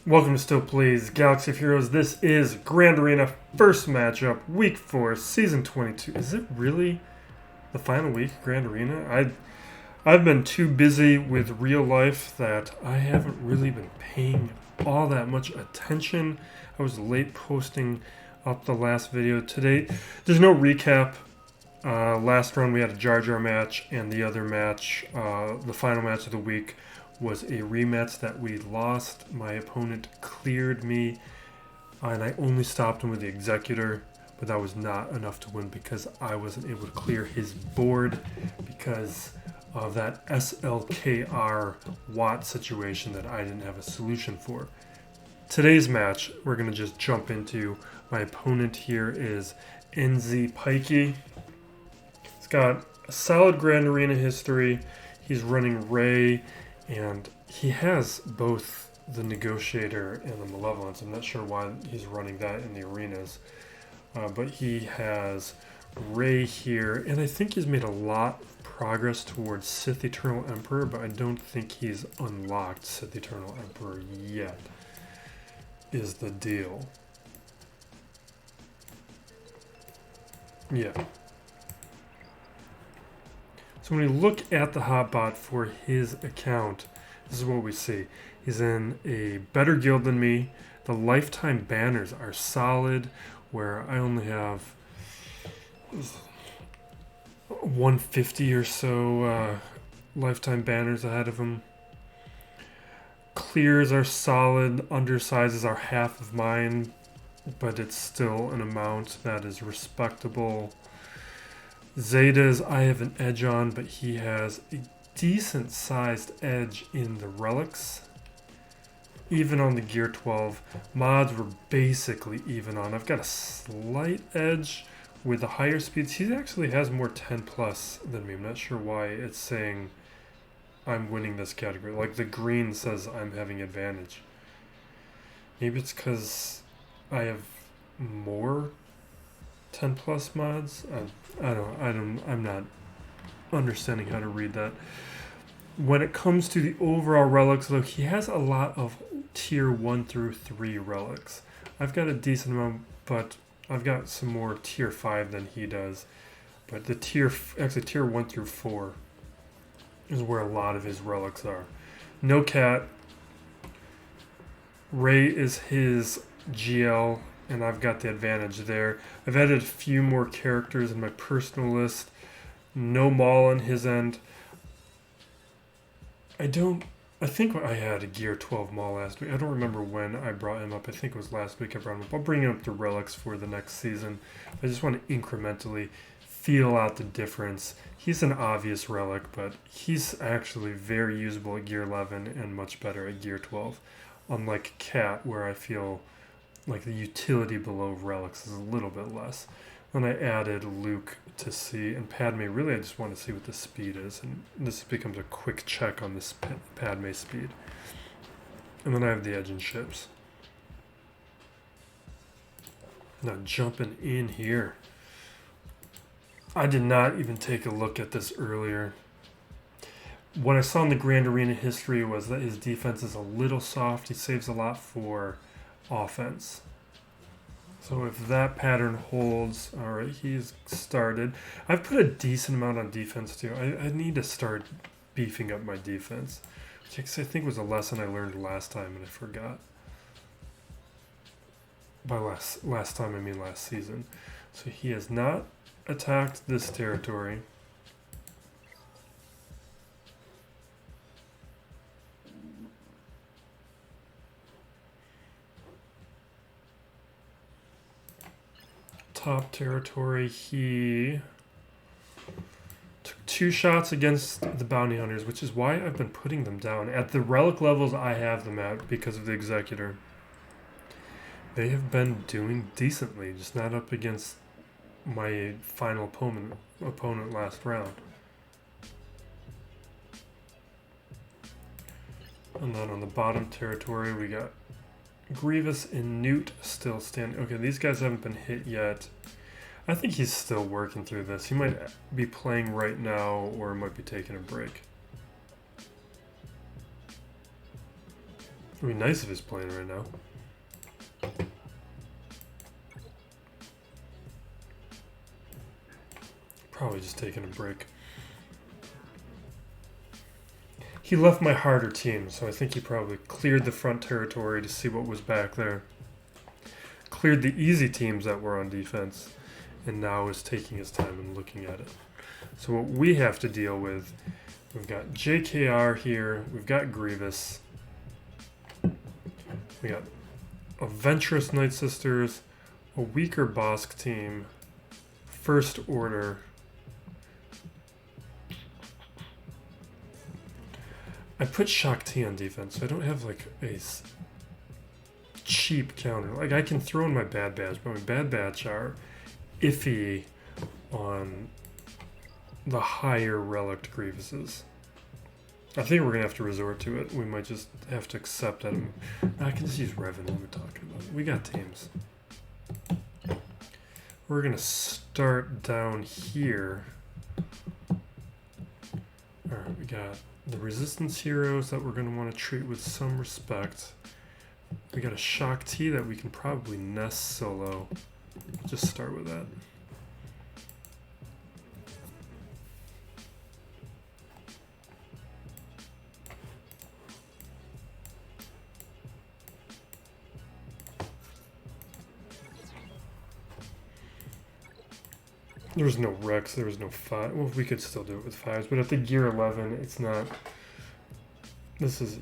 Welcome to Still Plays Galaxy of Heroes. This is Grand Arena first matchup, week 4, season 22. Is it really the final week of Grand Arena? I've been too busy with real life that I haven't really been paying all that much attention. I was late posting up the last video today. There's no recap. Last round we had a Jar Jar match, and the other match, the final match of the week, was a rematch that we lost. My opponent cleared me, and I only stopped him with the Executor, but that was not enough to win because I wasn't able to clear his board because of that SLKR Watt situation that I didn't have a solution for. Today's match, we're going to just jump into. My opponent here is NZ Pikey. He's got a solid Grand Arena history. He's running Ray, and he has both the Negotiator and the Malevolence. I'm not sure why he's running that in the arenas. But he has Ray here, and I think he's made a lot of progress towards Sith Eternal Emperor, but I don't think he's unlocked Sith Eternal Emperor yet, is the deal. Yeah. So when we look at the hotbot for his account, this is what we see. He's in a better guild than me. The lifetime banners are solid, where I only have 150 or so lifetime banners ahead of him. Clears are solid. Undersizes are half of mine, but it's still an amount that is respectable. Zetas, I have an edge on, but he has a decent sized edge in the relics. Even on the Gear 12. Mods were basically even on. I've got a slight edge with the higher speeds. He actually has more 10 plus than me. I'm not sure why it's saying I'm winning this category. Like the green says I'm having advantage. Maybe it's because I have more 10 plus mods. I'm not understanding how to read that. When it comes to the overall relics, though, he has a lot of tier 1 through 3 relics. I've got a decent amount, but I've got some more tier 5 than he does. But the tier 1 through 4 is where a lot of his relics are. No cat. Ray is his GL, and I've got the advantage there. I've added a few more characters in my personal list. No MAUL on his end. I think I had a Gear 12 MAUL last week. I don't remember when I brought him up. I think it was last week I brought him up. I'll bring him up to relics for the next season. I just want to incrementally feel out the difference. He's an obvious relic, but he's actually very usable at Gear 11 and much better at Gear 12. Unlike Cat, where I feel like the utility below relics is a little bit less. Then I added Luke to see, and Padme, really I just want to see what the speed is, and this becomes a quick check on this Padme speed. And then I have the edge and ships. Now jumping in here. I did not even take a look at this earlier. What I saw in the Grand Arena history was that his defense is a little soft. He saves a lot for offense. So if that pattern holds, all right, he's started. I've put a decent amount on defense too. I need to start beefing up my defense, which I think was a lesson I learned last time and I forgot. By last time I mean last season. So he has not attacked this territory. Top territory, he took 2 shots against the bounty hunters, which is why I've been putting them down. At the relic levels I have them at because of the Executor. They have been doing decently, just not up against my final opponent last round. And then on the bottom territory we got Grievous and Nute still standing. Okay, these guys haven't been hit yet. I think he's still working through this. He might be playing right now or might be taking a break. It'd be nice if he's playing right now. Probably just taking a break. He left my harder team, so I think he probably cleared the front territory to see what was back there. Cleared the easy teams that were on defense, and now is taking his time and looking at it. So what we have to deal with, we've got JKR here, we've got Grievous, we got a Ventress Night Sisters, a weaker Bossk team, First Order. I put Shaak T on defense, so I don't have like a cheap counter. Like I can throw in my Bad Batch, but my Bad Batch are iffy on the higher relict Grievouses. I think we're gonna have to resort to it. We might just have to accept that. I can just use Revan when we're talking about it. We got teams. We're gonna start down here. Alright, we got the Resistance heroes that we're going to want to treat with some respect. We got a Shaak T that we can probably nest solo. Just start with that. There was no Rex, there was no 5. Well, we could still do it with 5s, but at the gear 11, it's not. This is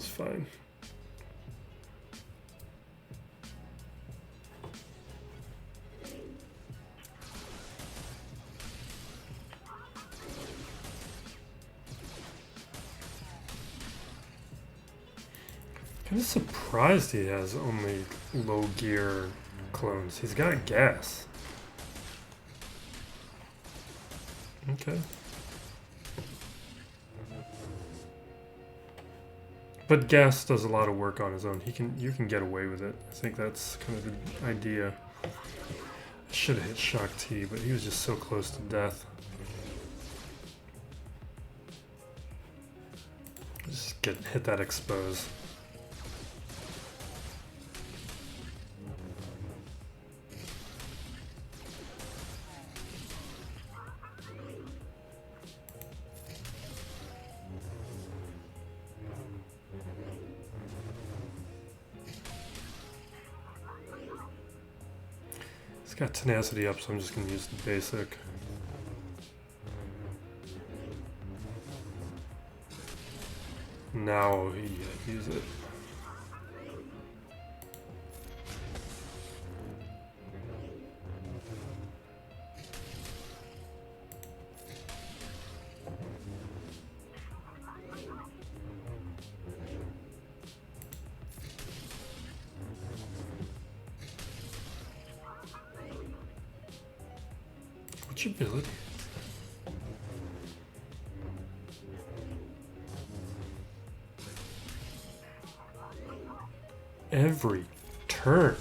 fine. Kind of surprised he has only low gear clones. He's got gas. Okay. But gas does a lot of work on his own. You can get away with it. I think that's kind of the idea. I should have hit Shaak T, but he was just so close to death. Just hit that expose. Got tenacity up, so I'm just going to use the basic. Now use it. Ability. Every turn.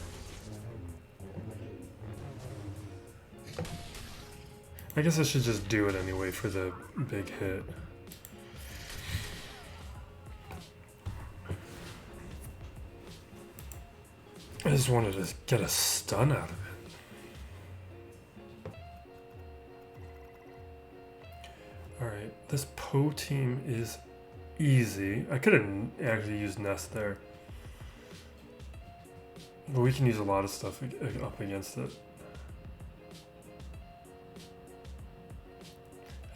I guess I should just do it anyway for the big hit. I just wanted to get a stun out of it. Alright, this Poe team is easy. I could have actually used Nest there. But we can use a lot of stuff up against it.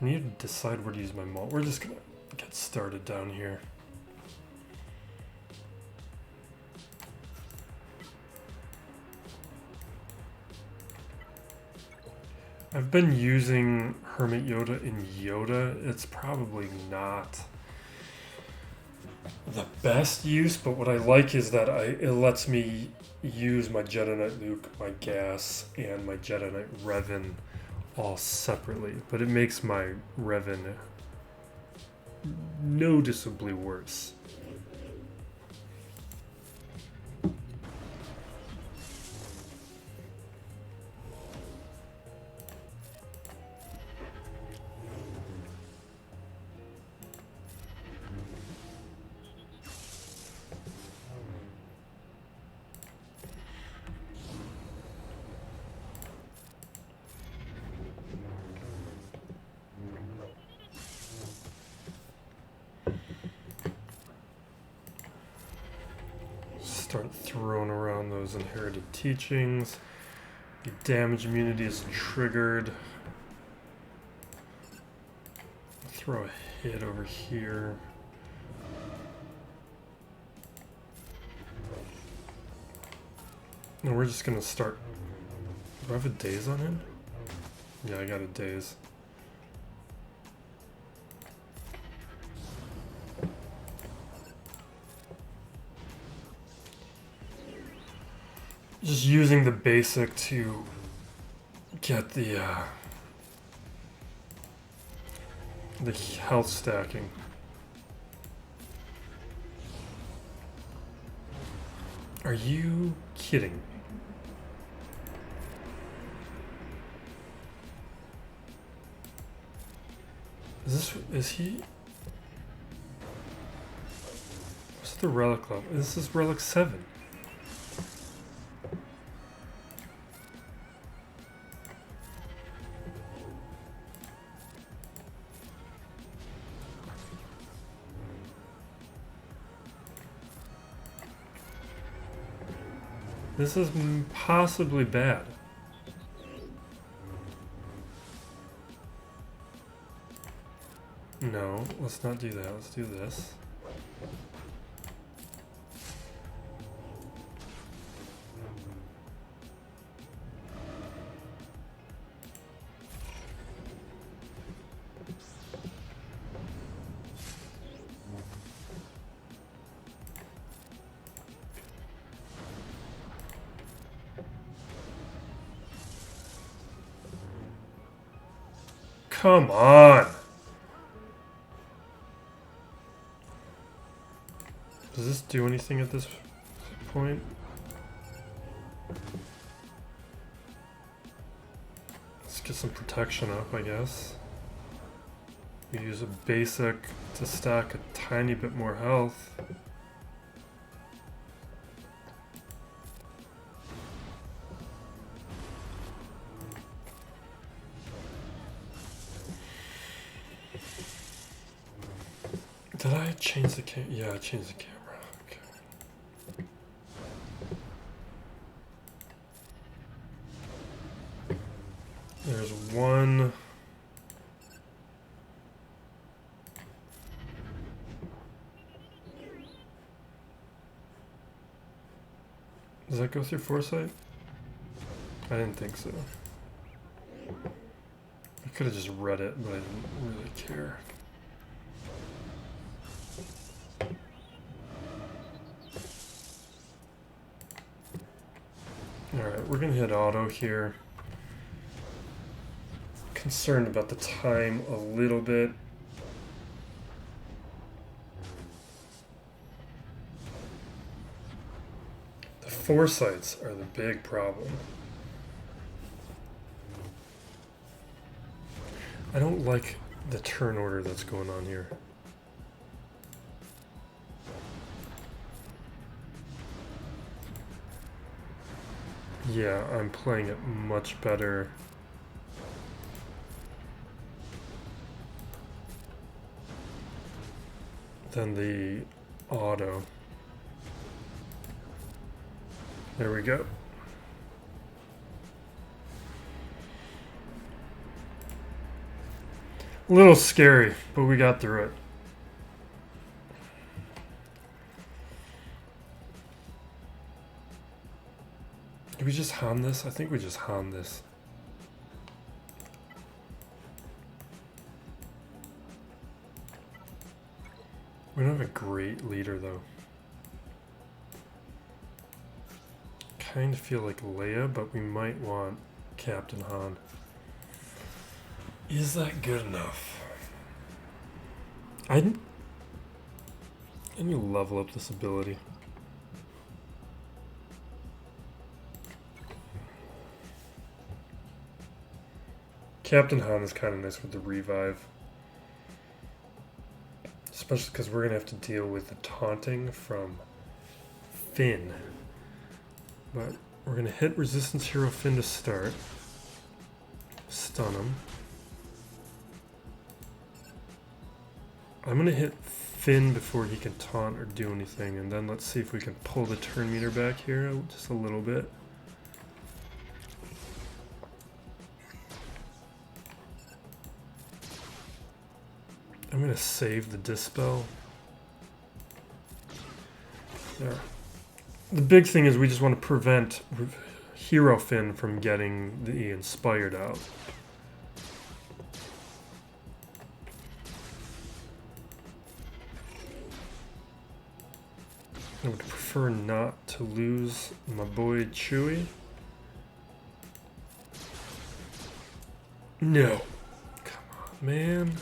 I need to decide where to use my MAUL. We're just going to get started down here. I've been using Hermit Yoda in Yoda. It's probably not the best use, but what I like is that it lets me use my Jedi Knight Luke, my Gas, and my Jedi Knight Revan all separately, but it makes my Revan noticeably worse. start throwing around those inherited teachings. The damage immunity is triggered. Throw a hit over here. And we're just gonna start. Do I have a daze on him? Yeah, I got a daze. Just using the basic to get the health stacking. Are you kidding me? Is he? What's the relic level? This is relic 7. This is possibly bad. No, let's not do that. Let's do this. Come on! Does this do anything at this point? Let's get some protection up, I guess. We use a basic to stack a tiny bit more health. Did I change the camera? Yeah, I changed the camera. Okay. There's one. Does that go through foresight? I didn't think so. I could have just read it, but I didn't really care. Alright, we're gonna hit auto here. Concerned about the time a little bit. The foresights are the big problem. I don't like the turn order that's going on here. Yeah, I'm playing it much better. Than the auto. There we go. A little scary, but we got through it. Did we just Han this? I think we just Han this. We don't have a great leader though. Kind of feel like Leia, but we might want Captain Han. Is that good enough? I need to level up this ability. Captain Han is kind of nice with the revive. Especially because we're going to have to deal with the taunting from Finn. But we're going to hit Resistance Hero Finn to start. Stun him. I'm going to hit Finn before he can taunt or do anything, and then let's see if we can pull the turn meter back here just a little bit. I'm gonna save the Dispel. There. The big thing is we just want to prevent Hero Finn from getting the Inspired out. I would prefer not to lose my boy Chewie. No. Come on, man.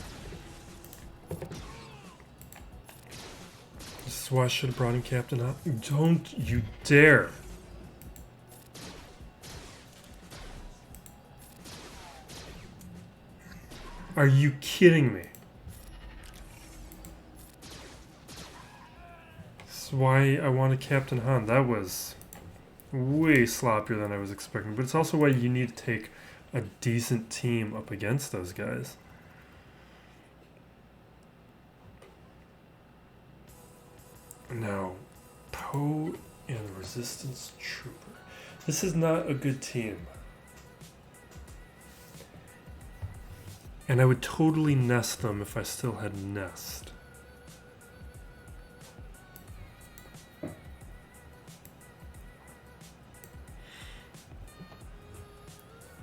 This is why I should have brought in Captain Hot. Don't you dare. Are you kidding me? This is why I wanted Captain Han. That was way sloppier than I was expecting. But it's also why you need to take a decent team up against those guys. Now, Poe and the Resistance Trooper. This is not a good team. And I would totally nest them if I still had Nest.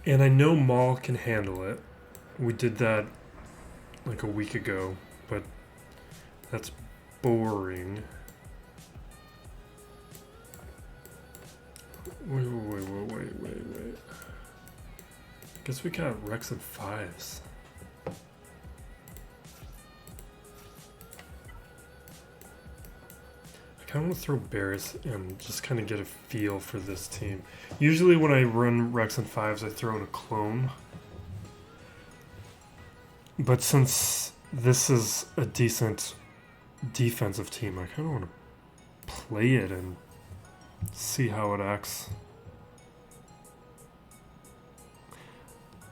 And I know MAUL can handle it. We did that like a week ago, but that's boring. Wait. Guess we got Rex and 5s. I kind of want to throw Bears and just kind of get a feel for this team. Usually when I run Rex and 5s, I throw in a clone. But since this is a decent defensive team, I kind of want to play it and see how it acts.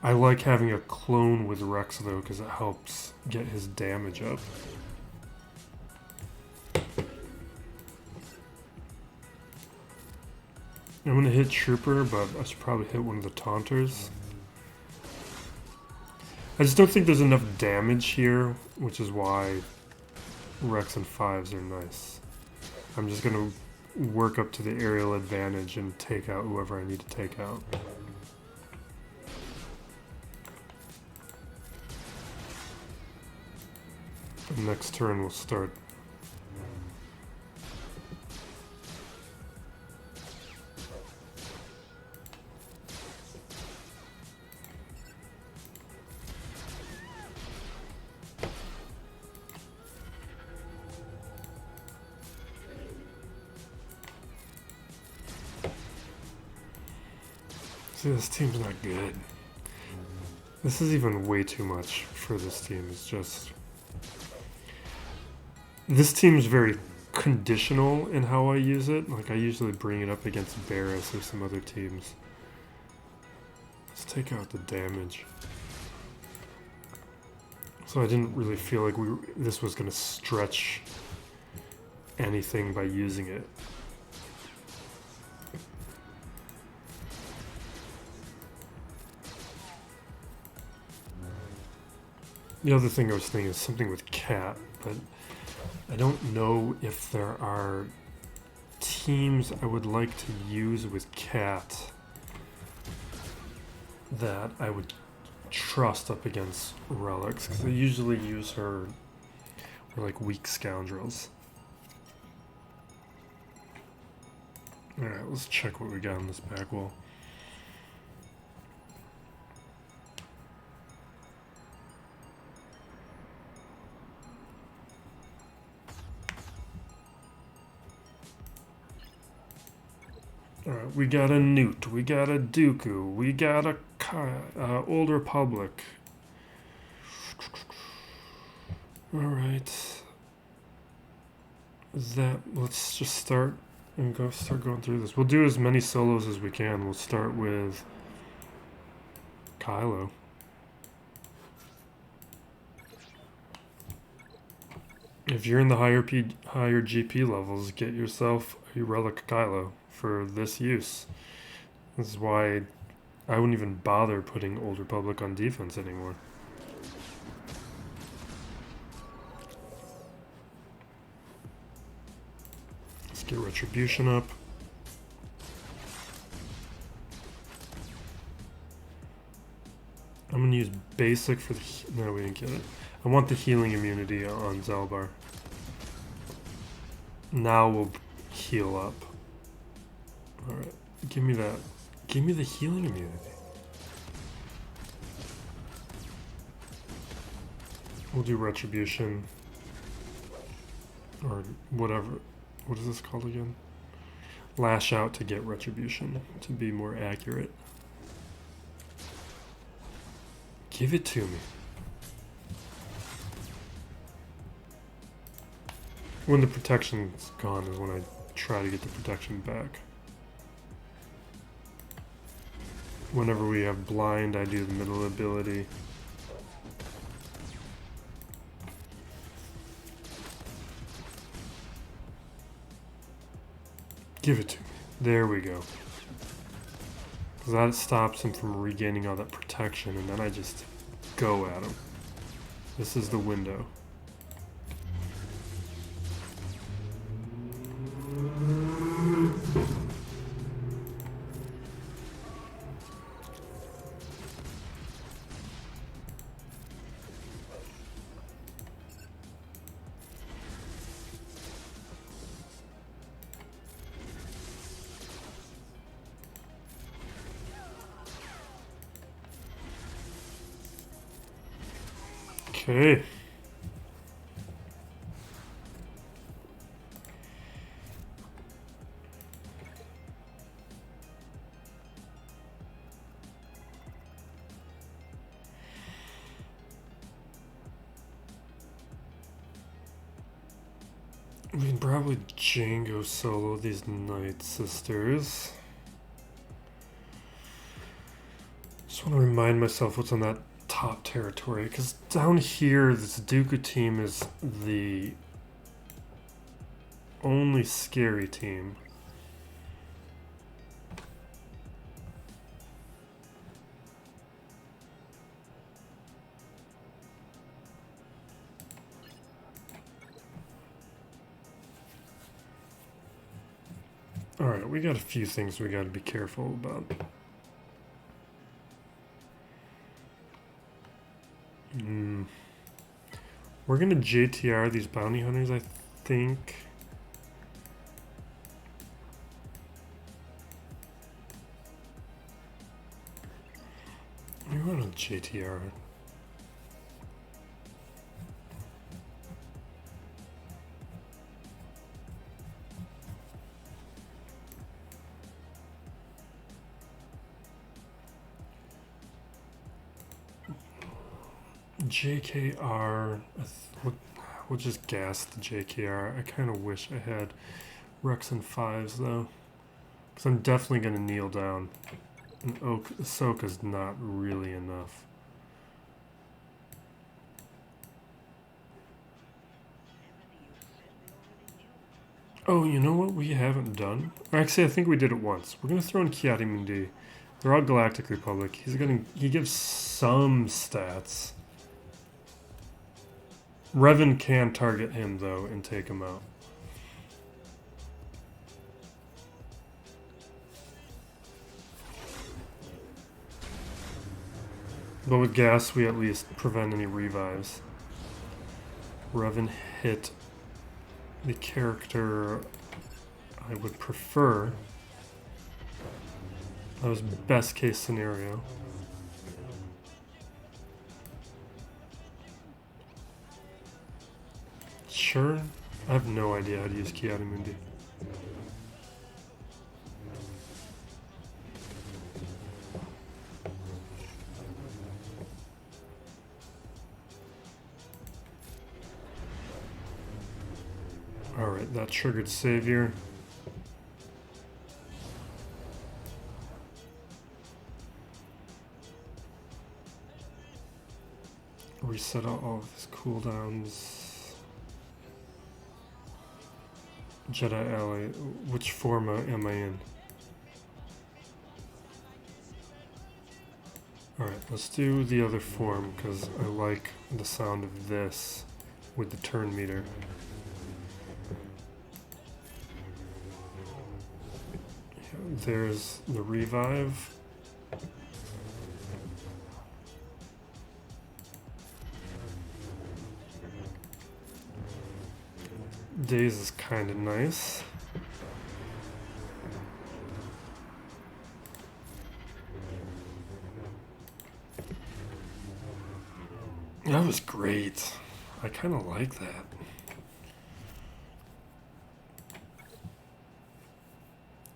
I like having a clone with Rex though, because it helps get his damage up. I'm going to hit Trooper, but I should probably hit one of the Taunters. I just don't think there's enough damage here, which is why Rex and 5s are nice. I'm just going to work up to the aerial advantage and take out whoever I need to take out. The next turn will start. See, this team's not good. This is even way too much for this team. It's just... This team's very conditional in how I use it. Like, I usually bring it up against Barris or some other teams. Let's take out the damage. So I didn't really feel like this was going to stretch anything by using it. The other thing I was thinking is something with Cat, but I don't know if there are teams I would like to use with Cat that I would trust up against Relics, because I usually use her for like weak scoundrels. Alright, let's check what we got on this back wall. Alright, we got a Nute, we got a Dooku, we got a Old Republic. Alright. Let's just start and start going through this. We'll do as many solos as we can. We'll start with Kylo. If you're in the higher GP levels, get yourself a Relic Kylo for this use. This is why I wouldn't even bother putting Old Republic on defense anymore. Let's get Retribution up. I'm gonna use basic for the... No, we didn't get it. I want the healing immunity on Zalbar. Now we'll heal up. Alright, give me that. Give me the healing immunity. We'll do Retribution. Or whatever. What is this called again? Lash out to get Retribution, to be more accurate. Give it to me. When the protection's gone is when I try to get the protection back. Whenever we have blind, I do the middle ability. Give it to me. There we go. Because that stops him from regaining all that protection, and then I just go at him. This is the window. Okay. We can probably Jango solo these Night Sisters. Just want to remind myself what's on that top territory, because down here this Dooku team is the only scary team. Alright, we got a few things we got to be careful about. We're gonna JTR these bounty hunters, I think. We want to JTR. JKR, we'll just gas the JKR. I kind of wish I had Rex and 5s though, because I'm definitely going to kneel down. And Ahsoka's not really enough. Oh, you know what we haven't done? Actually, I think we did it once. We're going to throw in Kiadi Mundi. They're all Galactic Republic. He gives some stats. Revan can target him, though, and take him out. But with gas, we at least prevent any revives. Revan hit the character I would prefer. That was best case scenario. Sure, I have no idea how to use Kiadi Mundi. Alright, that triggered Savior. Reset all of his cooldowns. Jedi ally. Which form am I in? Alright, let's do the other form because I like the sound of this with the turn meter. There's the revive. Daze is kind of nice. That was great. I kind of like that.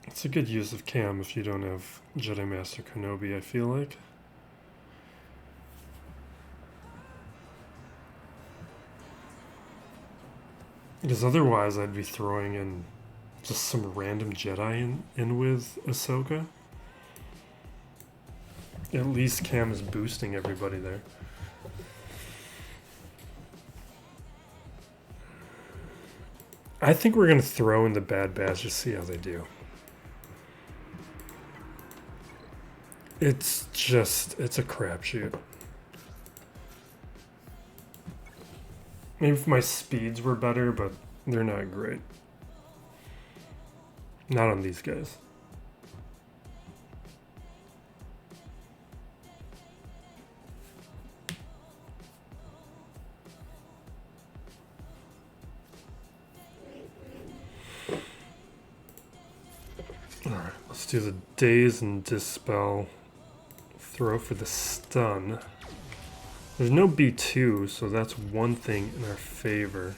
It's a good use of cam if you don't have Jedi Master Kenobi, I feel like. Because otherwise I'd be throwing in just some random Jedi in with Ahsoka. At least cam is boosting everybody there. I think we're going to throw in the Bad Batch to see how they do. It's a crapshoot. Maybe if my speeds were better, but they're not great. Not on these guys. Alright, let's do the Daze and Dispel. Throw for the stun. There's no B2, so that's one thing in our favor.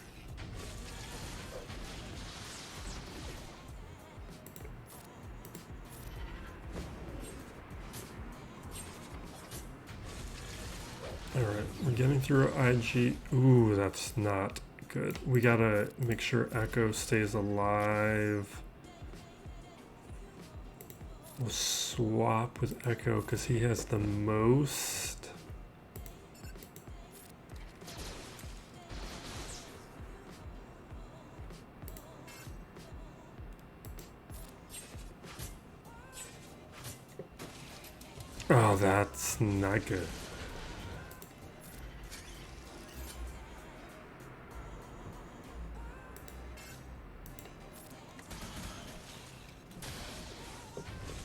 Alright, we're getting through IG. Ooh, that's not good. We gotta make sure Echo stays alive. We'll swap with Echo because he has the most. Oh, that's not good.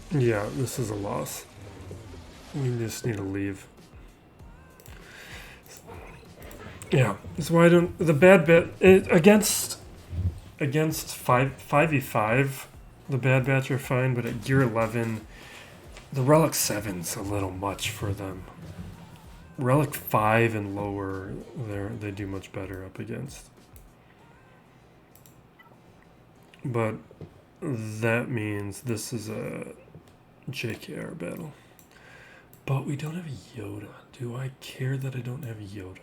Yeah, this is a loss. We just need to leave. Yeah, that's why I don't. The bad bit against 5v5, the Bad Batch are fine, but at gear 11, the Relic 7's a little much for them. Relic 5 and lower, they do much better up against. But that means this is a JKR battle. But we don't have Yoda. Do I care that I don't have Yoda?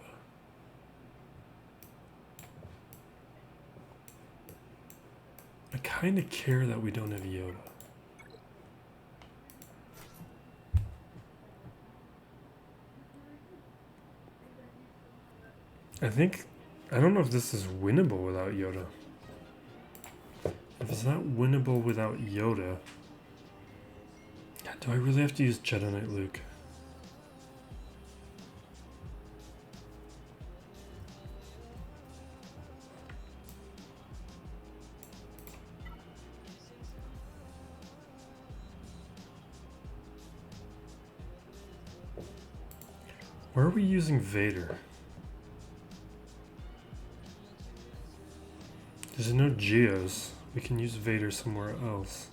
I kind of care that we don't have Yoda. I don't know if this is winnable without Yoda. If it's not winnable without Yoda, do I really have to use Jedi Knight Luke? Where are we using Vader? There's no Geos. We can use Vader somewhere else.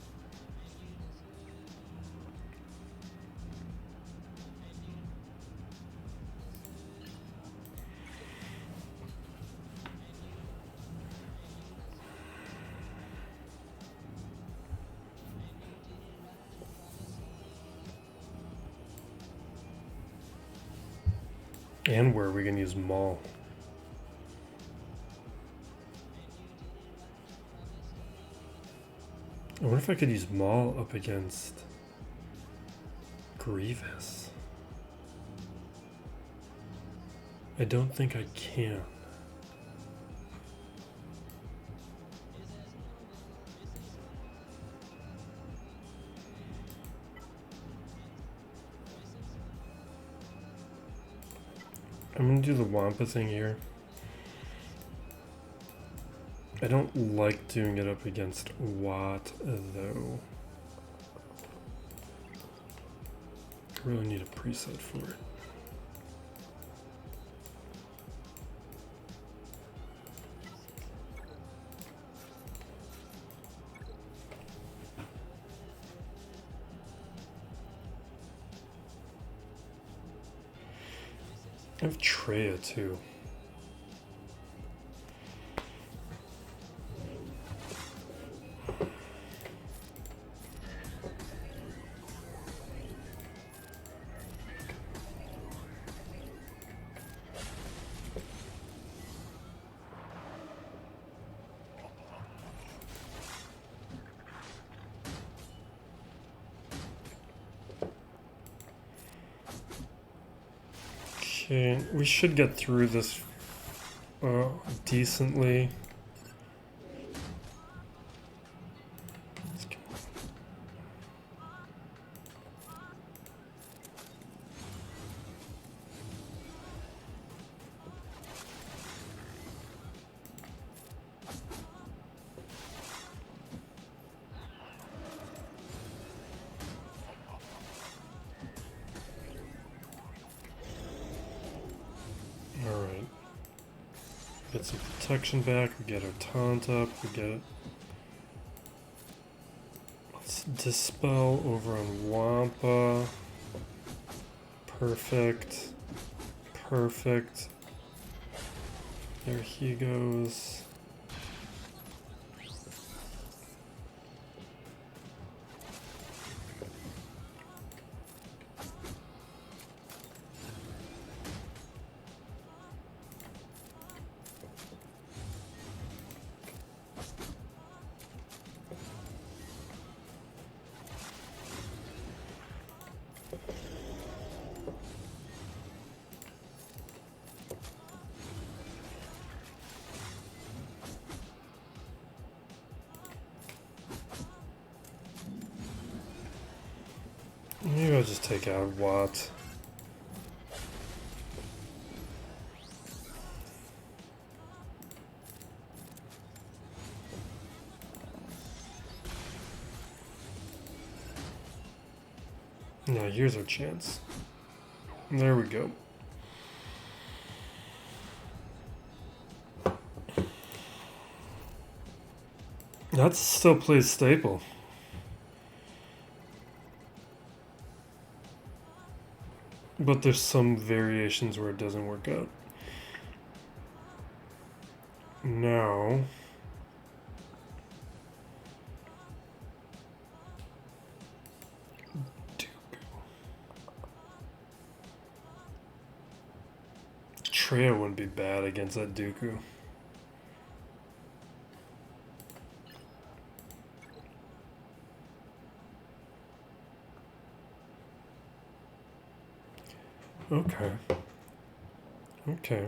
And where are we going to use MAUL? I wonder if I could use MAUL up against Grievous. I don't think I can. I'm gonna do the Wampa thing here. I don't like doing it up against Watt, though. I really need a preset for it. I have Traya too. Okay, we should get through this decently. Alright. Get some protection back, we get our taunt up, we get it. Let's dispel over on Wampa. Perfect. Perfect. There he goes. Maybe I'll just take out Watt. Now here's our chance. There we go. That still plays staple. But there's some variations where it doesn't work out. Now, Dooku. Traya wouldn't be bad against that Dooku. Okay.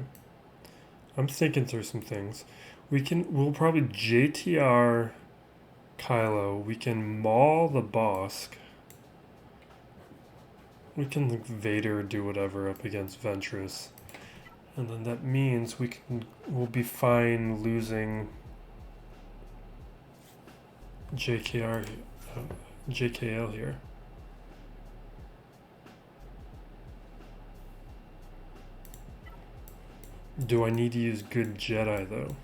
I'm thinking through some things. We'll probably JTR Kylo. We can MAUL the Bossk. We can like, Vader do whatever up against Ventress. And then that means we'll be fine losing JKL here. Do I need to use good Jedi, though?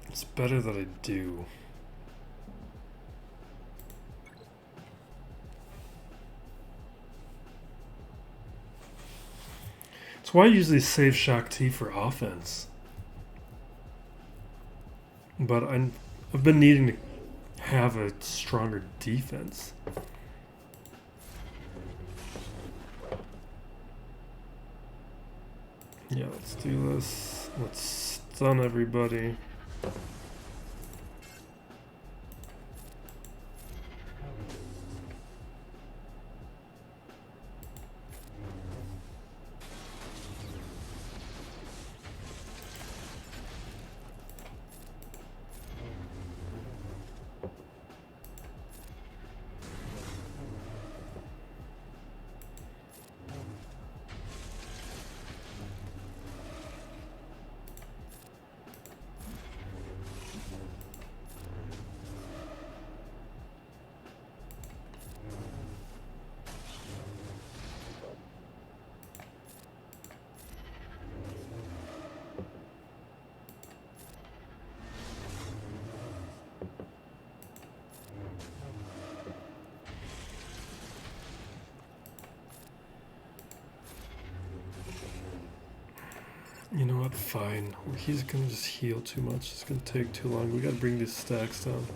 It's better that I do. That's why I usually save Shaak T for offense. But I've been needing to have a stronger defense. Yeah, let's do this. Let's stun everybody. what? Fine. He's gonna just heal too much. It's gonna take too long. We gotta bring these stacks down.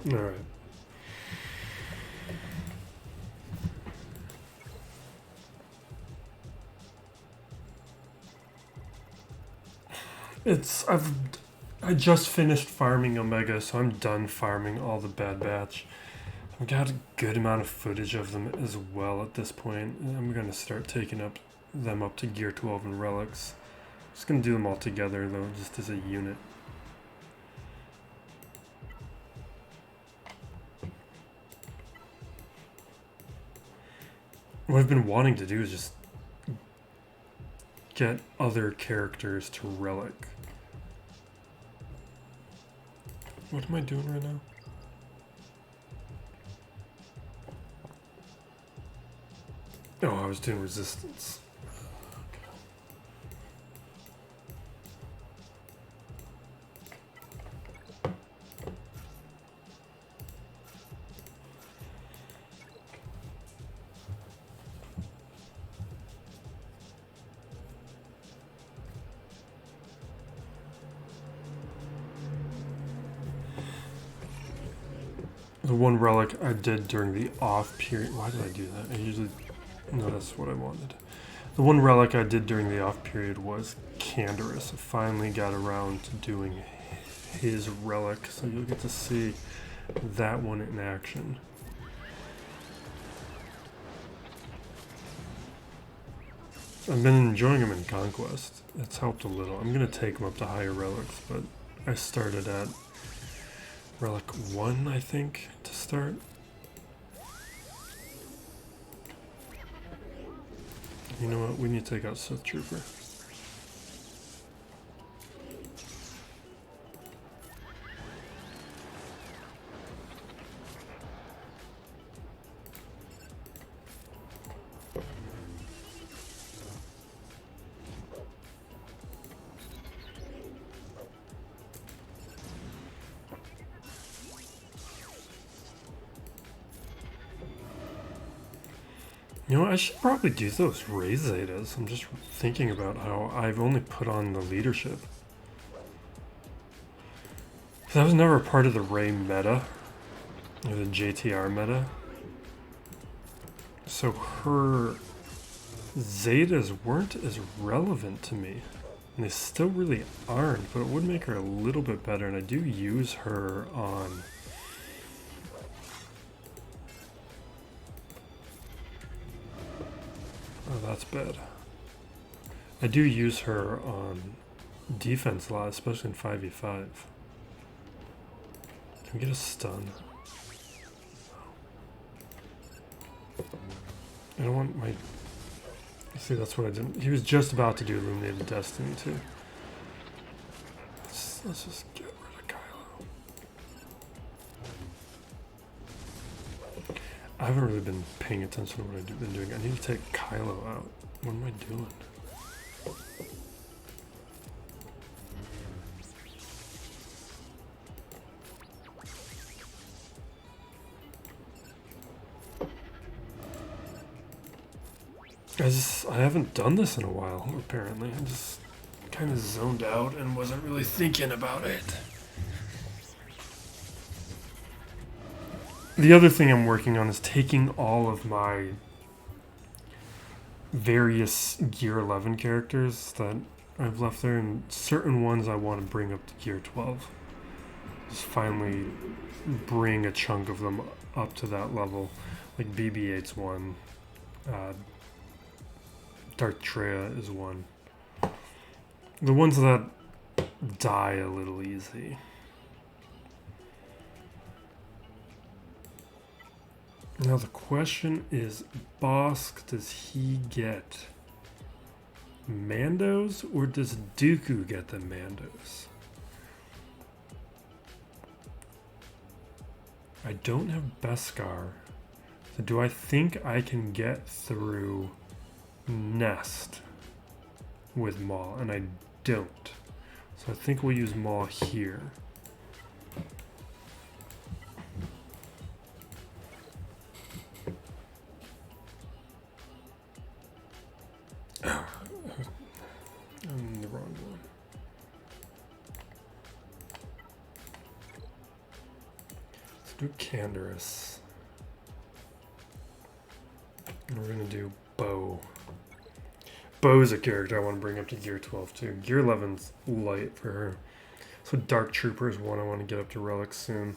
All right. I just finished farming Omega, so I'm done farming all the Bad Batch. I've got a good amount of footage of them as well at this point. I'm gonna start taking them up to Gear 12 and Relics. Just gonna do them all together though, just as a unit. What I've been wanting to do is just get other characters to Relic. What am I doing right now? Oh, I was doing Resistance. The one relic I did during the off period. Why did I do that? I usually. No, that's what I wanted. The one relic I did during the off period was Canderous. I finally got around to doing his relic, so you'll get to see that one in action. I've been enjoying him in Conquest. It's helped a little. I'm going to take him up to higher relics, but I started at Relic 1, I think, to start. You know what? We need to take out Sith Trooper. You know, I should probably do those Ray Zetas. I'm just thinking about how I've only put on the leadership. That was never a part of the Ray meta, or the JTR meta. So her Zetas weren't as relevant to me. And they still really aren't, but it would make her a little bit better. And I do use her on... Oh, that's bad. I do use her on defense a lot, especially in 5v5. Can we get a stun? I don't want my... See, that's what I didn't... He was just about to do Illuminated Destiny, too. Let's just get rid of Kylo. I haven't really been paying attention to what I've been doing. I need to take Kylo out. What am I doing? I haven't done this in a while, apparently. I just kind of zoned out and wasn't really thinking about it. The other thing I'm working on is taking all of my various Gear 11 characters that I've left there, and certain ones I want to bring up to Gear 12. Just finally bring a chunk of them up to that level. Like BB-8's one. Dark Traya is one. The ones that die a little easy. Now the question is, Bossk, does he get Mandos or does Dooku get the Mandos? I don't have Beskar. So do I think I can get through Nest with MAUL? And I don't. So I think we'll use MAUL here. I'm the wrong one. Let's do Canderous. And we're gonna do Bow. Bow is a character I want to bring up to gear 12 too. Gear 11's light for her. So Dark Trooper is one I want to get up to relics soon.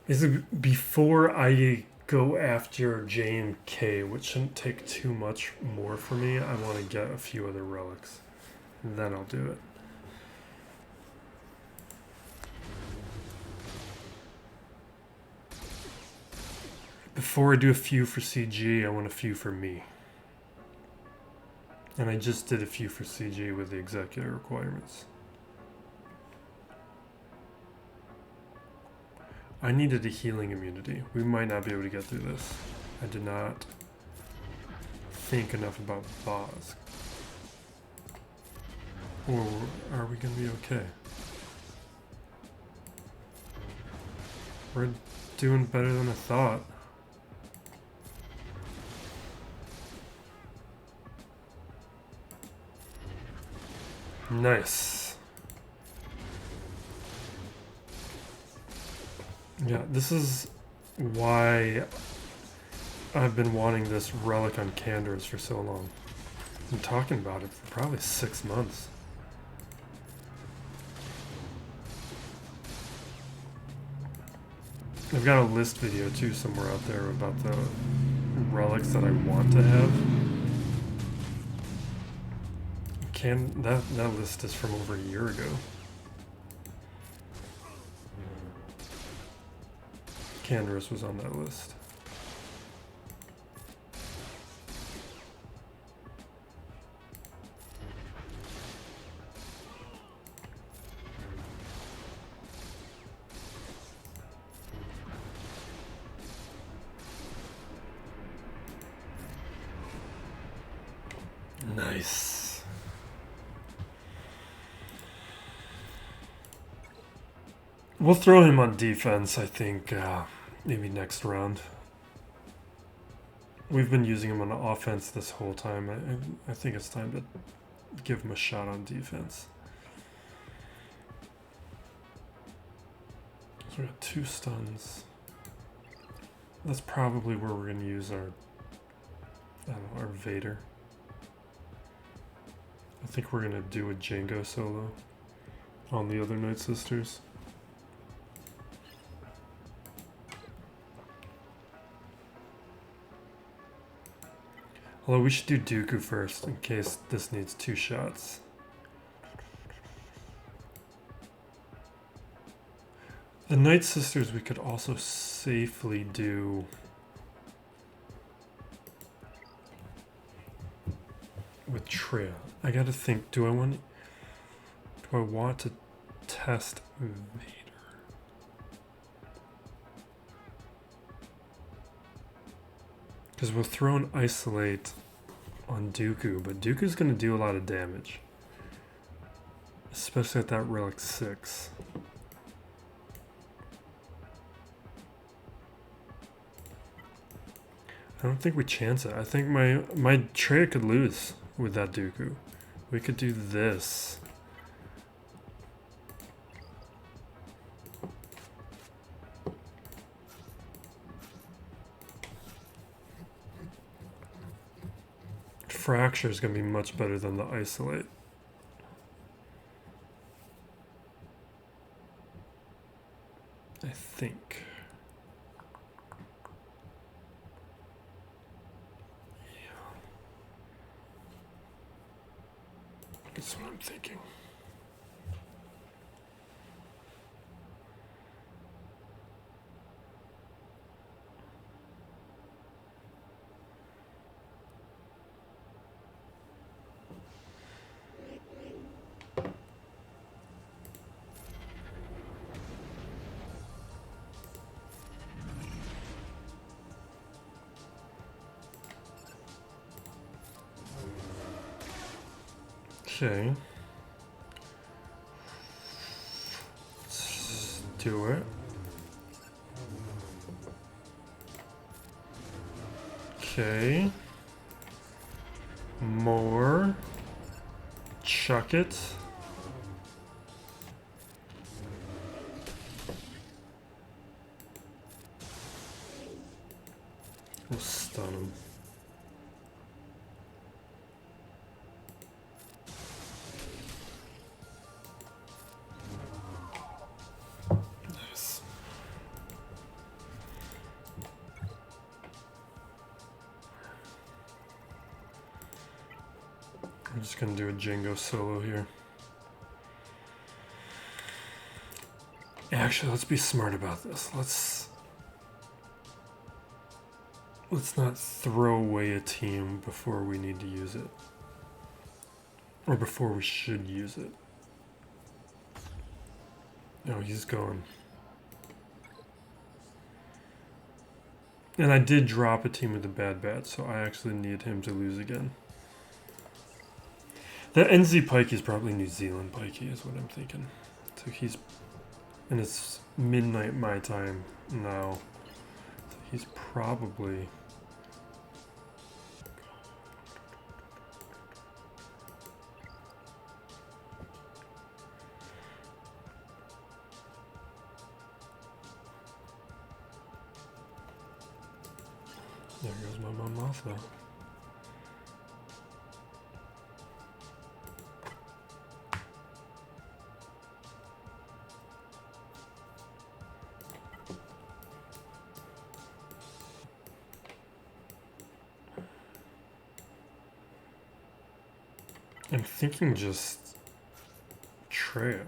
Is it before I go after J&K, which shouldn't take too much more for me. I want to get a few other relics. And then I'll do it. Before I do a few for CG, I want a few for me. And I just did a few for CG with the executive requirements. I needed a healing immunity. We might not be able to get through this. I did not think enough about Bossk. Or are we going to be okay? We're doing better than I thought. Nice. Yeah, this is why I've been wanting this relic on Canderous for so long. I'm talking about it for probably 6 months. I've got a list video too somewhere out there about the relics that I want to have. That list is from over a year ago. Canderous was on that list. Nice. We'll throw him on defense, I think, maybe next round. We've been using him on offense this whole time. I think it's time to give him a shot on defense. So we got 2 stuns. That's probably where we're going to use our, I don't know, our Vader. I think we're going to do a Jango solo on the other Night Sisters. Although we should do Dooku first in case this needs 2 shots. The Night Sisters we could also safely do with Traya. I gotta think, do I want to test Vader? Because we'll throw an Isolate on Dooku, but Dooku's going to do a lot of damage. Especially at that Relic 6. I don't think we chance it. I think my Traya could lose with that Dooku. We could do this. Fracture is going to be much better than the Isolate. I think. That's what I'm thinking. Okay. Let's do it. Okay. More. Chuck it. We'll stun him. Nice. I'm just gonna do a Jango solo here. Actually, let's be smart about this. Let's not throw away a team before we need to use it. Or before we should use it. No, he's gone. And I did drop a team with a bad bat, so I actually need him to lose again. That NZ Pikey is probably New Zealand Pikey, is what I'm thinking. So he's... And it's midnight my time now. So he's probably... There goes my mom off though. I'm thinking just Traya.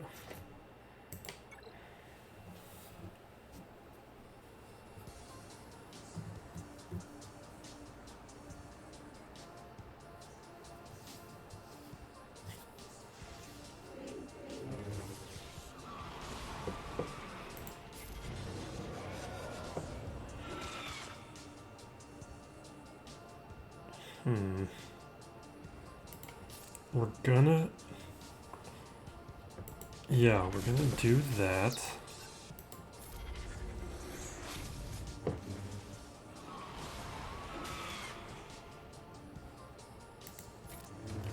We're gonna... Yeah, we're gonna do that.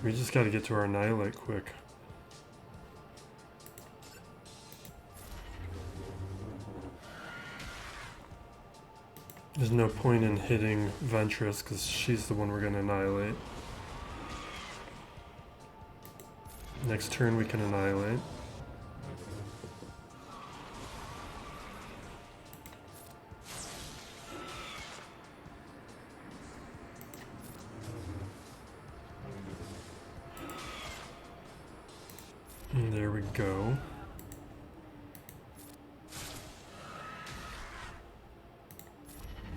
We just gotta get to our Annihilate quick. There's no point in hitting Ventress because she's the one we're gonna annihilate. Next turn we can annihilate. And there we go.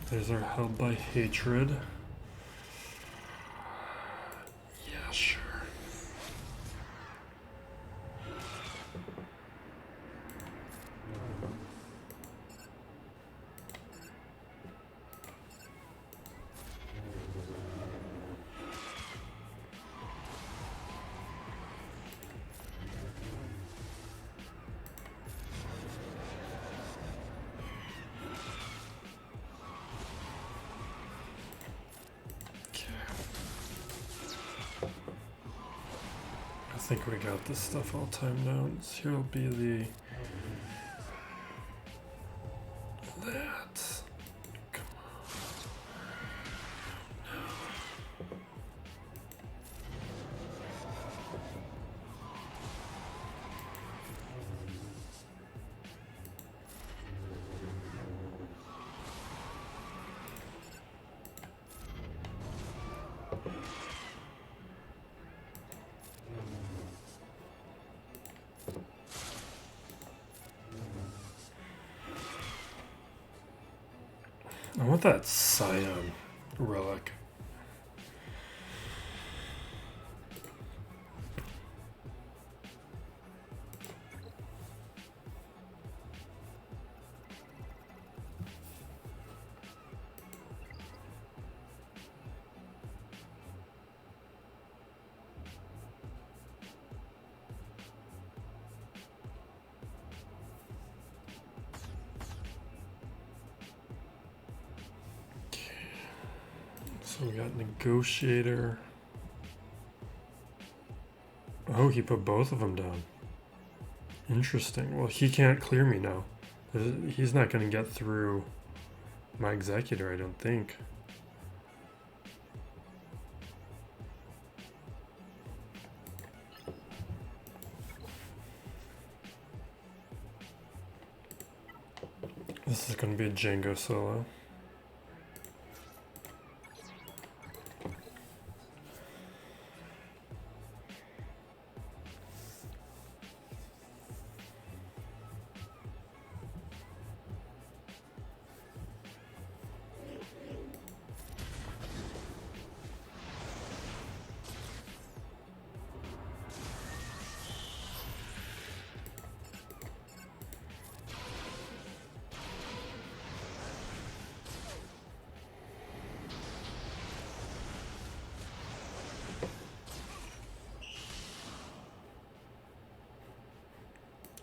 There's our Held by Hatred. Yeah, sure. I think we got this stuff all timed out. So here'll be the... that. Come on. want that Scion relic. So we got Negotiator. Oh, he put both of them down. Interesting. Well, he can't clear me now. He's not going to get through my Executor, I don't think. This is going to be a Jango solo.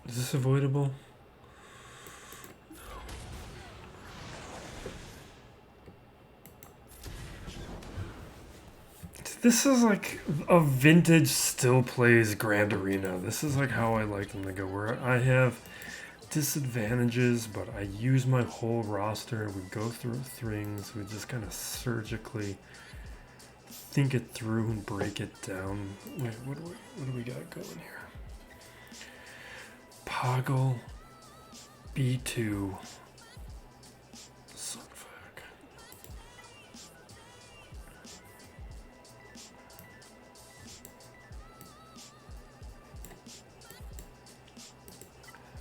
Is this avoidable? This is like a vintage still plays Grand Arena. This is like how I like them to go, where I have disadvantages, but I use my whole roster. We go through things. We just kind of surgically think it through and break it down. Wait, what do we got going here? Poggle, B2, Sunfuck.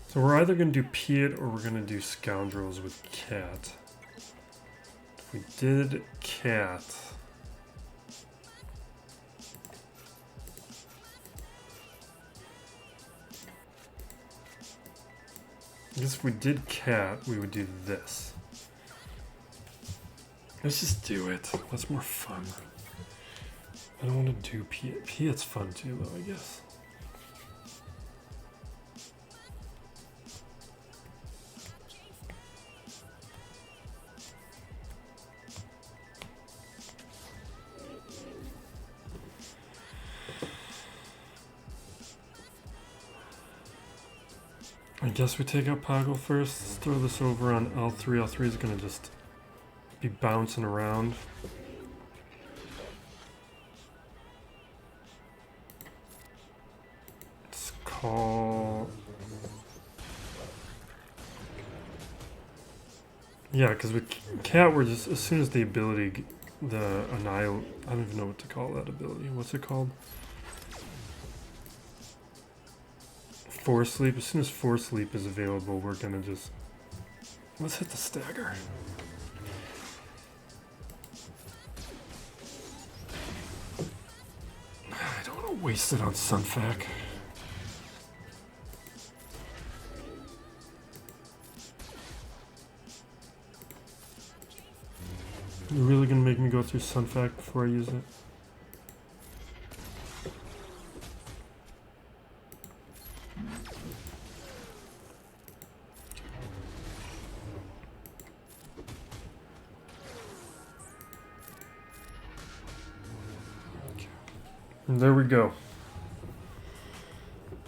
So we're either going to do Piet or we're going to do Scoundrels with Cat. If we did Cat, I guess if we did Cat, we would do this. Let's just do it. That's more fun. I don't want to do Piet. Piet's fun too, though, I guess. I guess we take out Poggle first. Let's throw this over on L3. L3 is going to just be bouncing around. Let's call... Yeah, because with Cat, we're just, as soon as the ability, the Annihil... I don't even know what to call that ability. What's it called? Force Sleep. As soon as Force Sleep is available, we're gonna just... Let's hit the stagger. I don't want to waste it on Sunfuck. You're really gonna make me go through Sunfuck before I use it? And there we go.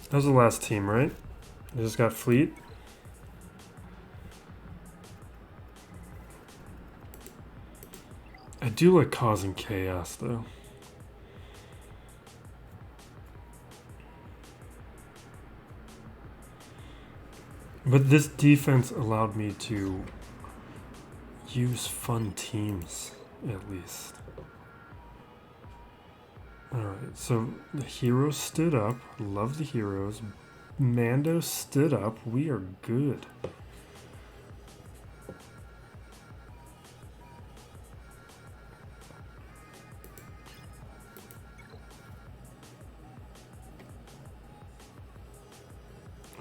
That was the last team, right? I just got Fleet. I do like causing chaos, though. But this defense allowed me to use fun teams, at least. Alright, so the heroes stood up. Love the heroes. Mando stood up. We are good.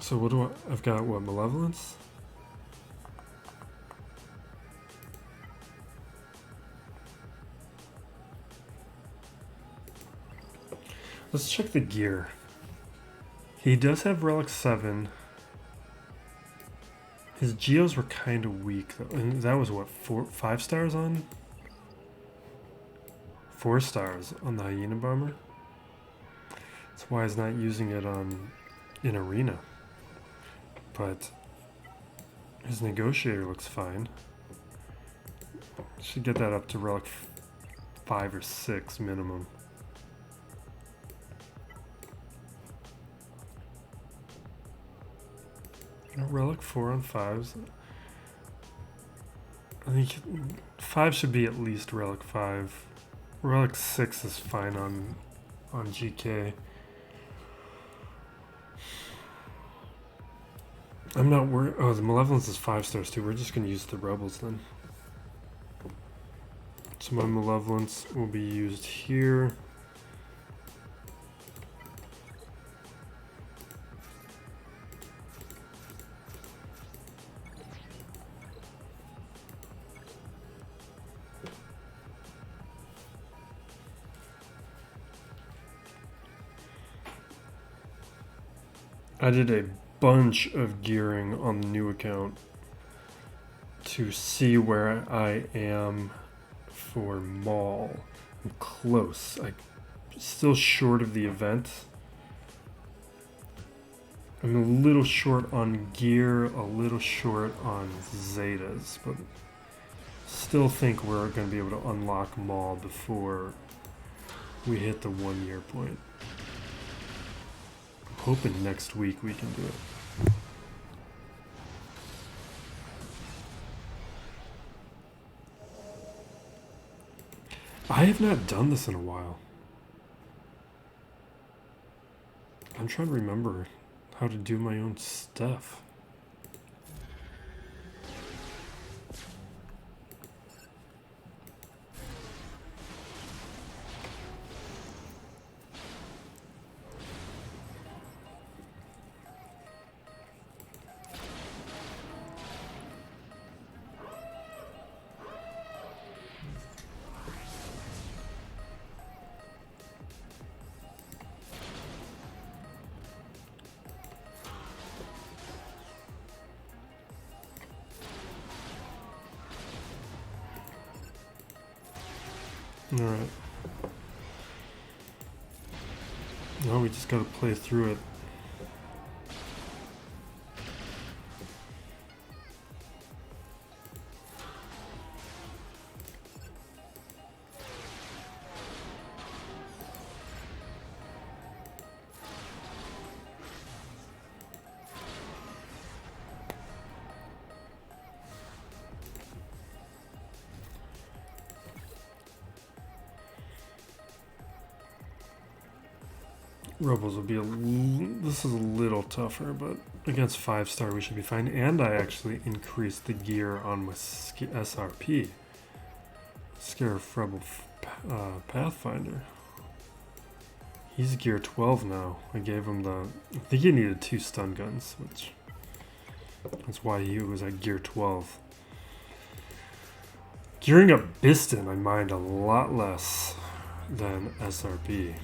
So what do I've got what, Malevolence? Let's check the gear. He does have Relic 7. His geos were kind of weak though. And that was what, 5 stars on? 4 stars on the Hyena Bomber. That's why he's not using it in Arena. But his Negotiator looks fine. Should get that up to Relic 5 or 6 minimum. Relic 4 on 5s. I think 5 should be at least Relic 5. Relic 6 is fine on GK. I'm not worried. Oh, the Malevolence is 5 stars too. We're just going to use the Rebels then. So my Malevolence will be used here. I did a bunch of gearing on the new account to see where I am for MAUL. I'm close. I'm still short of the event. I'm a little short on gear, a little short on Zetas, but still think we're going to be able to unlock MAUL before we hit the 1 year point. Hoping next week we can do it. I have not done this in a while. I'm trying to remember how to do my own stuff. Alright. Now we just gotta play through it. Rebels will be this is a little tougher, but against 5 star we should be fine. And I actually increased the gear on my SRP. Scarif Rebel Pathfinder. He's gear 12 now. I gave him the... I think he needed 2 stun guns, which... That's why he was at gear 12. Gearing up Biston, I mind a lot less than SRP.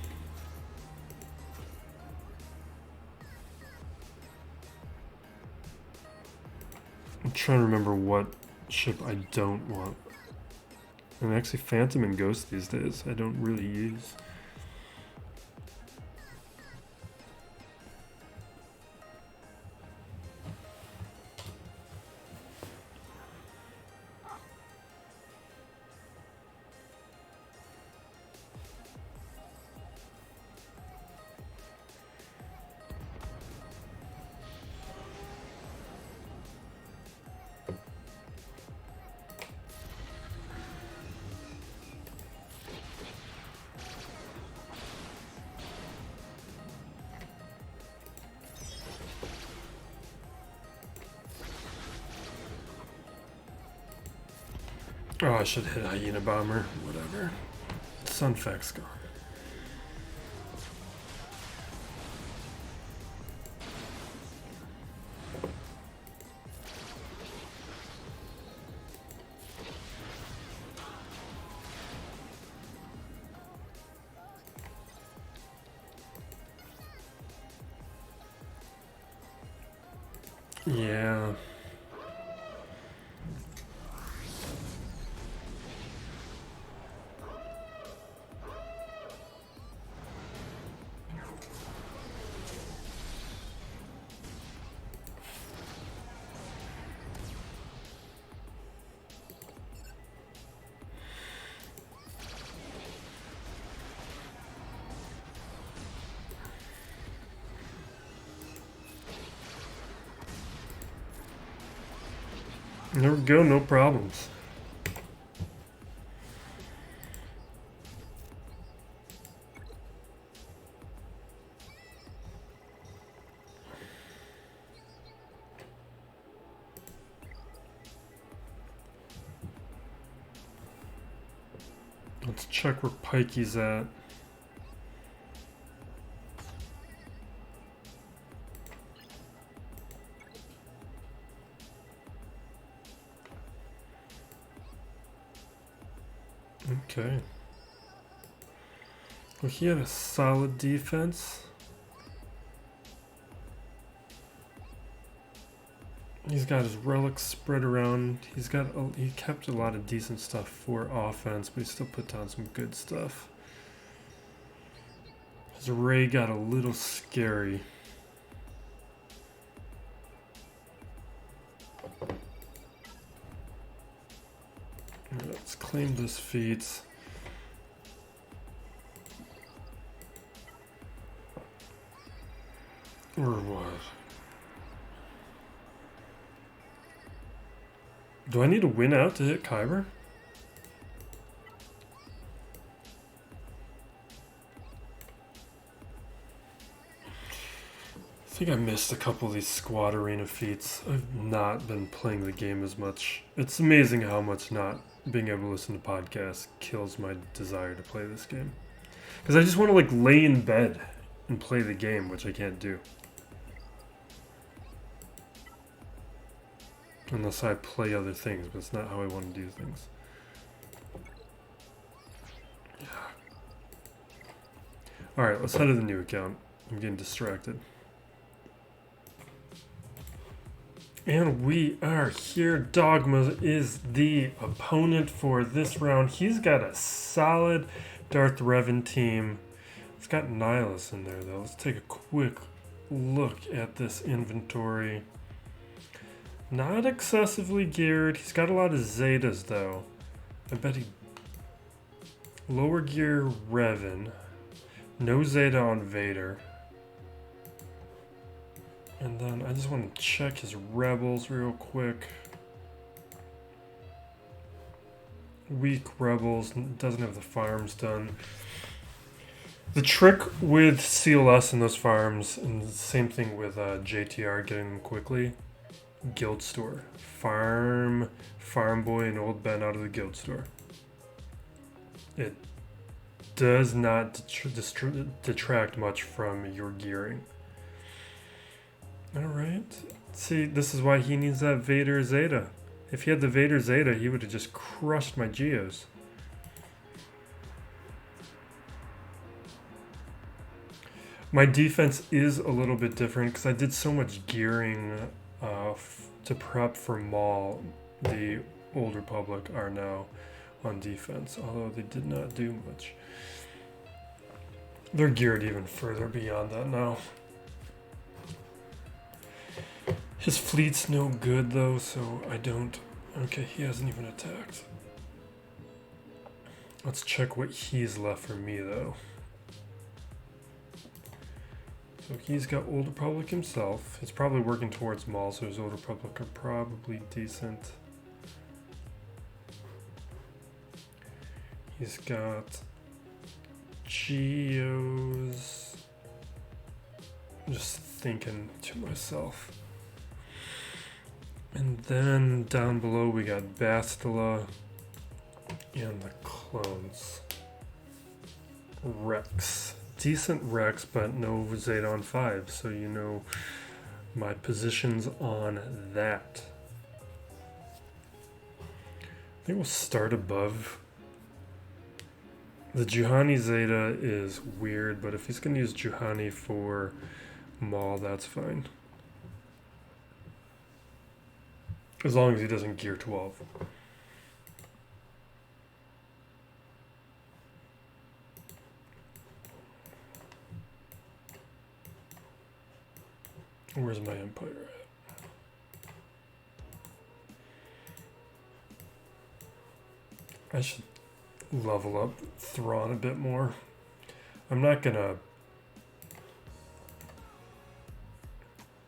I'm trying to remember what ship I don't want. And actually Phantom and Ghost these days I don't really use. Oh, I should hit Hyena Bomber. Whatever. Sunfact's gone. Yeah. There we go, no problems. Let's check where Pikey's at. Okay. Well, he had a solid defense. He's got his relics spread around. He kept a lot of decent stuff for offense, but he still put down some good stuff. His Ray got a little scary. Let's claim this feat. Or what? Do I need to win out to hit Kyber? I think I missed a couple of these squad arena feats. I've not been playing the game as much. It's amazing how much not being able to listen to podcasts kills my desire to play this game. Because I just want to like lay in bed and play the game, which I can't do. Unless I play other things, but it's not how I want to do things. Yeah. Alright, let's head to the new account. I'm getting distracted. And we are here. Dogma is the opponent for this round. He's got a solid Darth Revan team. It's got Nihilus in there, though. Let's take a quick look at this inventory. Not excessively geared. He's got a lot of Zetas, though. I bet he... Lower gear Revan. No Zeta on Vader. And then I just want to check his Rebels real quick. Weak Rebels. Doesn't have the farms done. The trick with CLS and those farms, and the same thing with JTR getting them quickly, Guild Store. Farm Boy and Old Ben out of the Guild Store. It does not detract much from your gearing. Alright. See, this is why he needs that Vader Zeta. If he had the Vader Zeta, he would have just crushed my Geos. My defense is a little bit different because I did so much gearing to prep for MAUL. The Old Republic are now on defense, although they did not do much. They're geared even further beyond that now. His fleet's no good though, so I don't... Okay, he hasn't even attacked. Let's check what he's left for me though. So he's got Old Republic himself. He's probably working towards MAUL, so his Old Republic are probably decent. He's got Geos. I'm just thinking to myself. And then down below we got Bastila and the clones. Rex. Decent Rex, but no Zeta on 5, so you know my positions on that. I think we'll start above. The Juhani Zeta is weird, but if he's going to use Juhani for MAUL, that's fine. As long as he doesn't gear 12. Where's my Empire at? I should level up Thrawn a bit more. I'm not gonna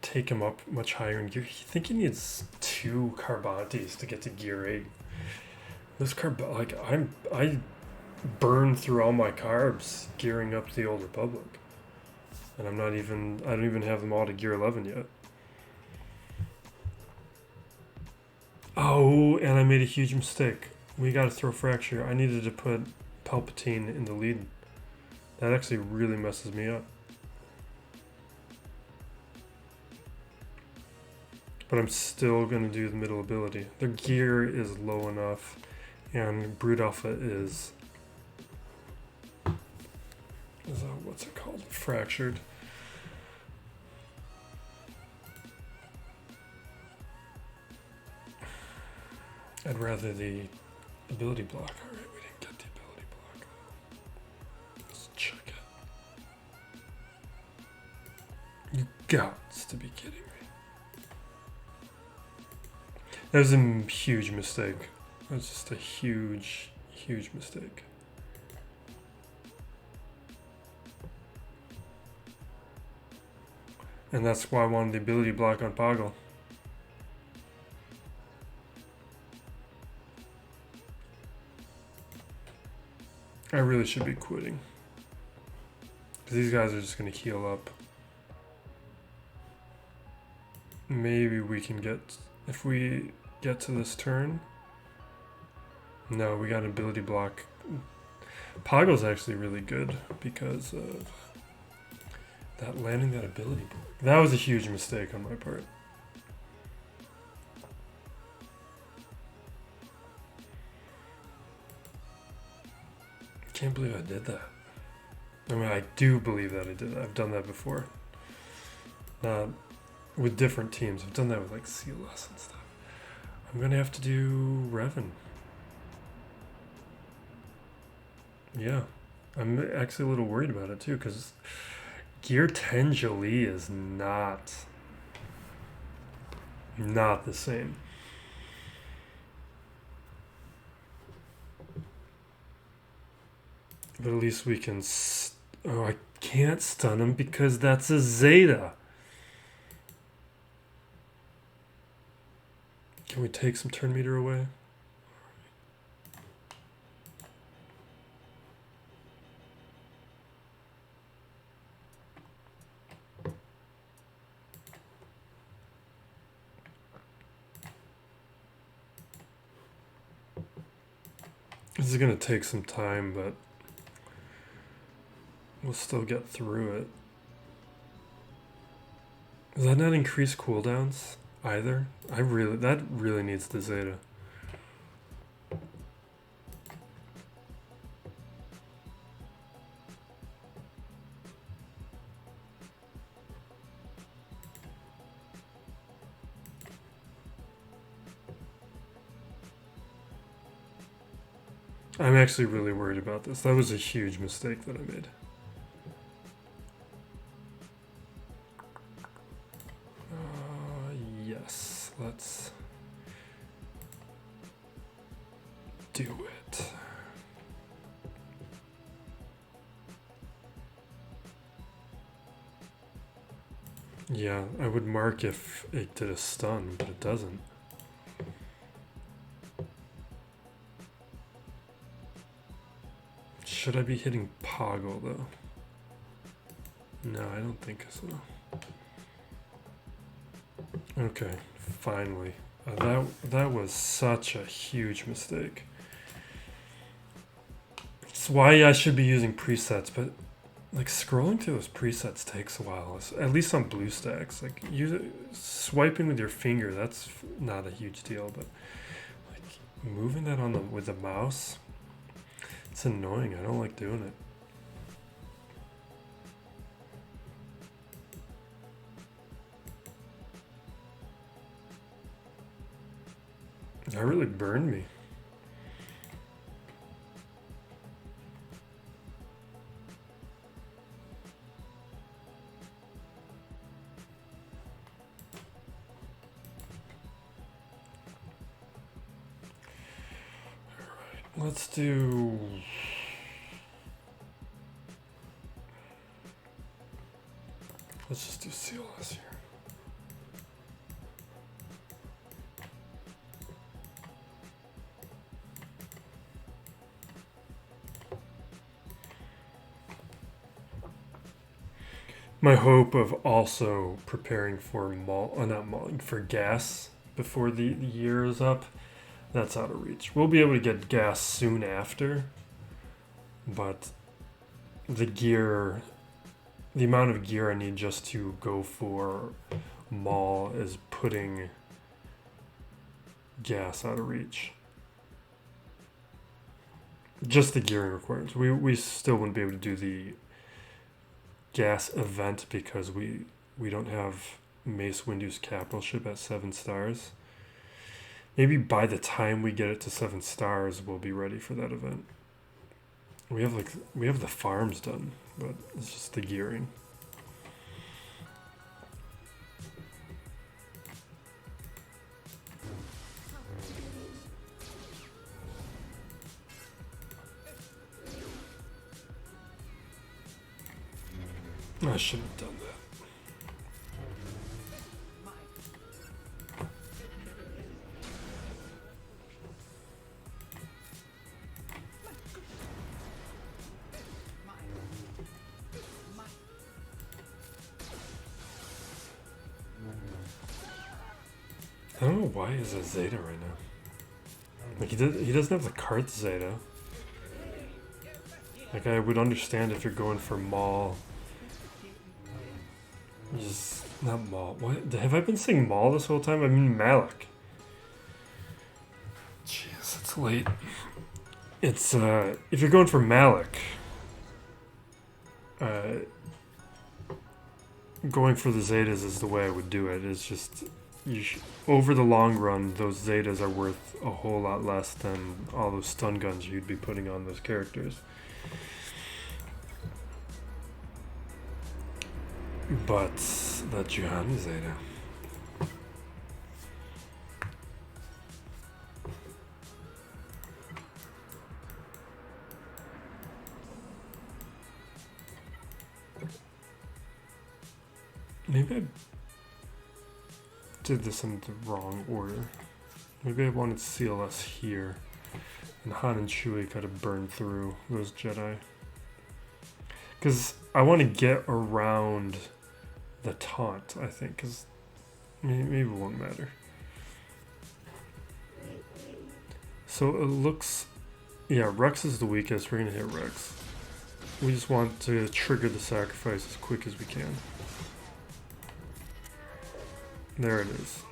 take him up much higher in gear. I think he needs 2 Carbantes to get to gear 8. This I burn through all my carbs gearing up to the Old Republic. And I don't even have them all to gear 11 yet. Oh, and I made a huge mistake. We gotta throw Fracture. I needed to put Palpatine in the lead. That actually really messes me up. But I'm still gonna do the middle ability. Their gear is low enough, and Brood Alpha is what's it called? Fractured. I'd rather the ability block. Alright, we didn't get the ability block. Let's check it. You got to be kidding me. That was a huge mistake. That was just a huge, huge mistake. And that's why I wanted the ability block on Poggle. I really should be quitting. Because these guys are just going to heal up. Maybe we can get... If we get to this turn... No, we got an ability block. Poggle's actually really good because of that landing that ability block. That was a huge mistake on my part. Can't believe I did that. I mean, I do believe that I did that. I've done that before. With different teams. I've done that with like CLS and stuff. I'm gonna have to do Revan. Yeah. I'm actually a little worried about it too, because Gear 10 Jolie is not the same. But at least we can... Oh, I can't stun him because that's a Zeta. Can we take some turn meter away? This is going to take some time, but we'll still get through it. Does that not increase cooldowns either? That really needs the Zeta. I'm actually really worried about this. That was a huge mistake that I made. Yes, let's do it. Yeah, I would mark if it did a stun, but it doesn't. Should I be hitting Poggle though? No, I don't think so. Okay, finally. That was such a huge mistake. It's why I should be using presets, but like scrolling through those presets takes a while. At least on BlueStacks. Like swiping with your finger, that's not a huge deal, but like moving that on with the mouse, it's annoying. I don't like doing it. That really burned me. Let's do... Let's just do CLS here. My hope of also preparing for not mauling, for gas before the year is up, that's out of reach. We'll be able to get gas soon after, but the amount of gear I need just to go for MAUL is putting gas out of reach. Just the gearing requirements. We still wouldn't be able to do the gas event because we don't have Mace Windu's capital ship at 7 stars. Maybe by the time we get it to 7 stars, we'll be ready for that event. We have the farms done, but it's just the gearing. I should have done that. I don't know why he's a Zeta right now. Like he doesn't have the card Zeta. Like I would understand if you're going for MAUL. Just not MAUL. What have I been saying MAUL this whole time? I mean Malik. Jeez, it's late. It's if you're going for Malik, going for the Zetas is the way I would do it. It's just over the long run, those Zetas are worth a whole lot less than all those stun guns you'd be putting on those characters. But that Juhani Zeta. Maybe I did this in the wrong order. Maybe I wanted CLS here, and Han and Chewie gotta burn through those Jedi. Because I want to get around the taunt, I think, because maybe it won't matter. So it looks, yeah, Rex is the weakest. We're going to hit Rex. We just want to trigger the sacrifice as quick as we can. There it is.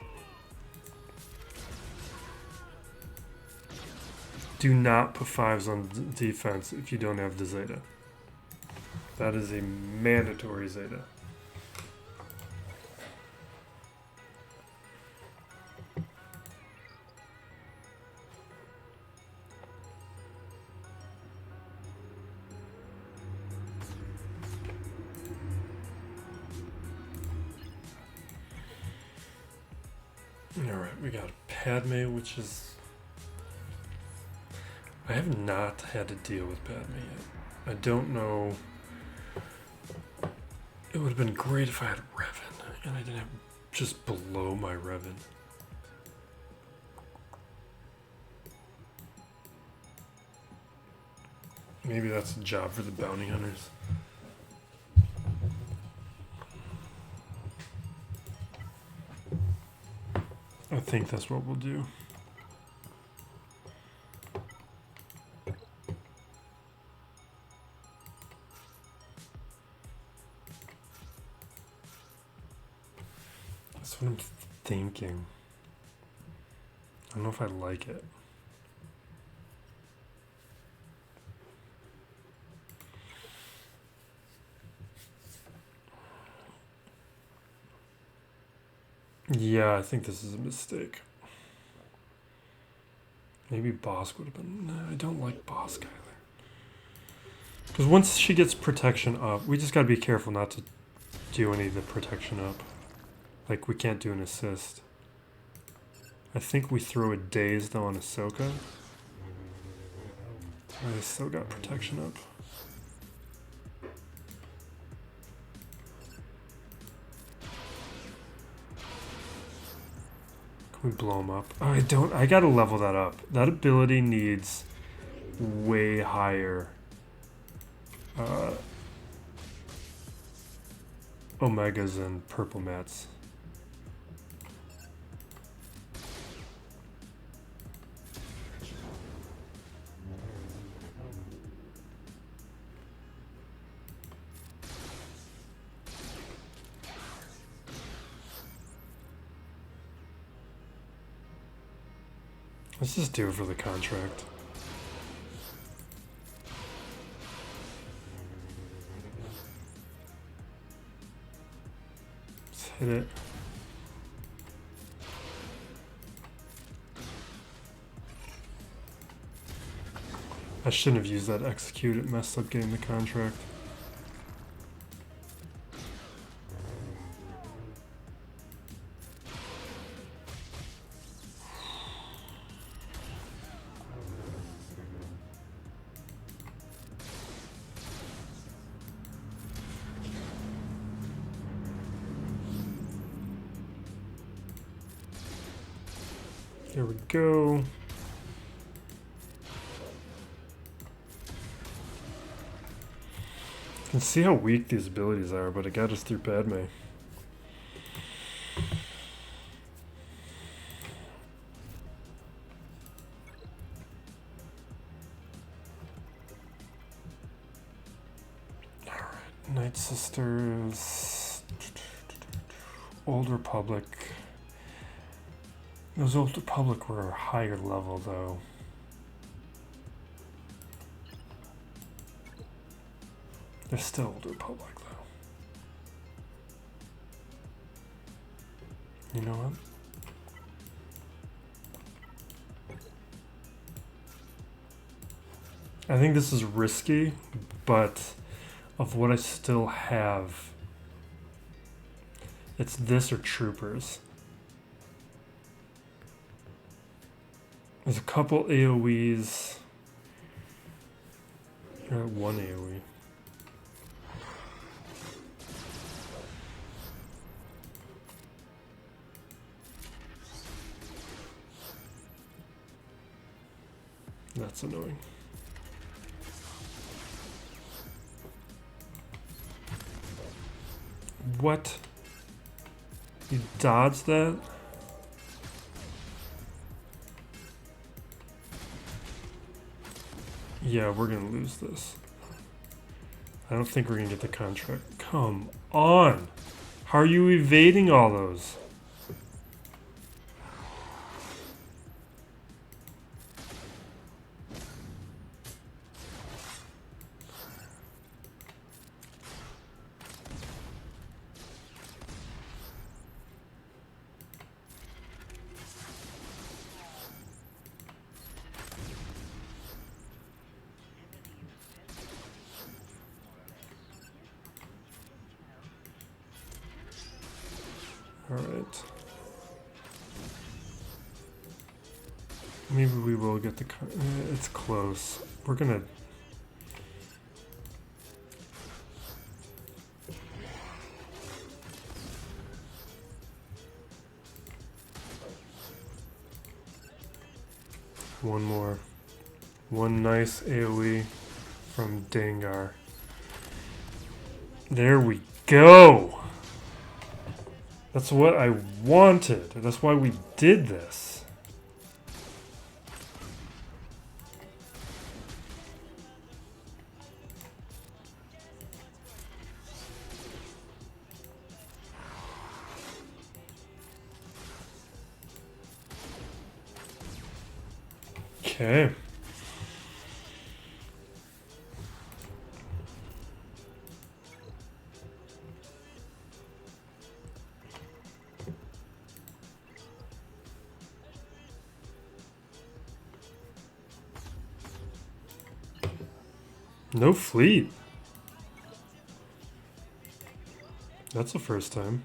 Do not put 5s on defense if you don't have the Zeta. That is a mandatory Zeta. Alright, we got Padme, which is... I have not had to deal with Padme yet. I don't know... It would have been great if I had Revan, and I didn't have just below my Revan. Maybe that's a job for the bounty hunters. I think that's what we'll do. That's what I'm thinking. I don't know if I like it. Yeah, I think this is a mistake. Maybe Bossk would have been... No, I don't like Bossk either. Because once she gets protection up, we just gotta be careful not to do any of the protection up. Like, we can't do an assist. I think we throw a daze, though, on Ahsoka. I still got protection up. Can we blow him up? Oh, I don't. I gotta level that up. That ability needs way higher Omegas and purple mats. Let's just do it for the contract. Let's hit it. I shouldn't have used that execute. It messed up getting the contract. There we go. You can see how weak these abilities are, but it got us through Padme. Alright, Night Sisters. Old Republic. Those Old Republic were a higher level, though. They're still Old Republic, though. You know what? I think this is risky, but of what I still have, it's this or Troopers. There's a couple AoEs. One AoE. That's annoying. What? You dodged that? Yeah, we're gonna lose this. I don't think we're gonna get the contract. Come on! How are you evading all those? Alright. Maybe we will get the... it's close. We're gonna... One more. One nice AoE from Dengar. There we go! That's what I wanted. That's why we did this. Okay. No fleet. That's the first time.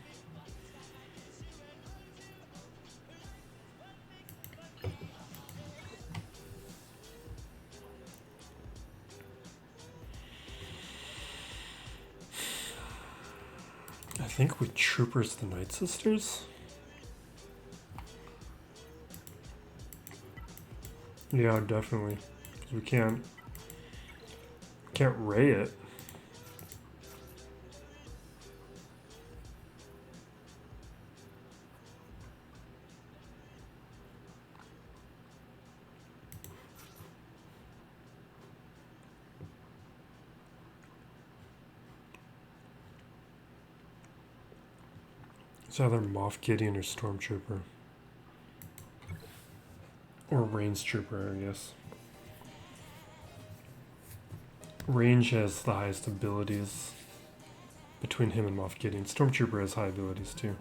I think we troopers the Night Sisters. Yeah, definitely. We can't ray it. It's either Moff Gideon or Stormtrooper. Or Range Trooper, I guess. Range has the highest abilities between him and Moff Gideon. Stormtrooper has high abilities too.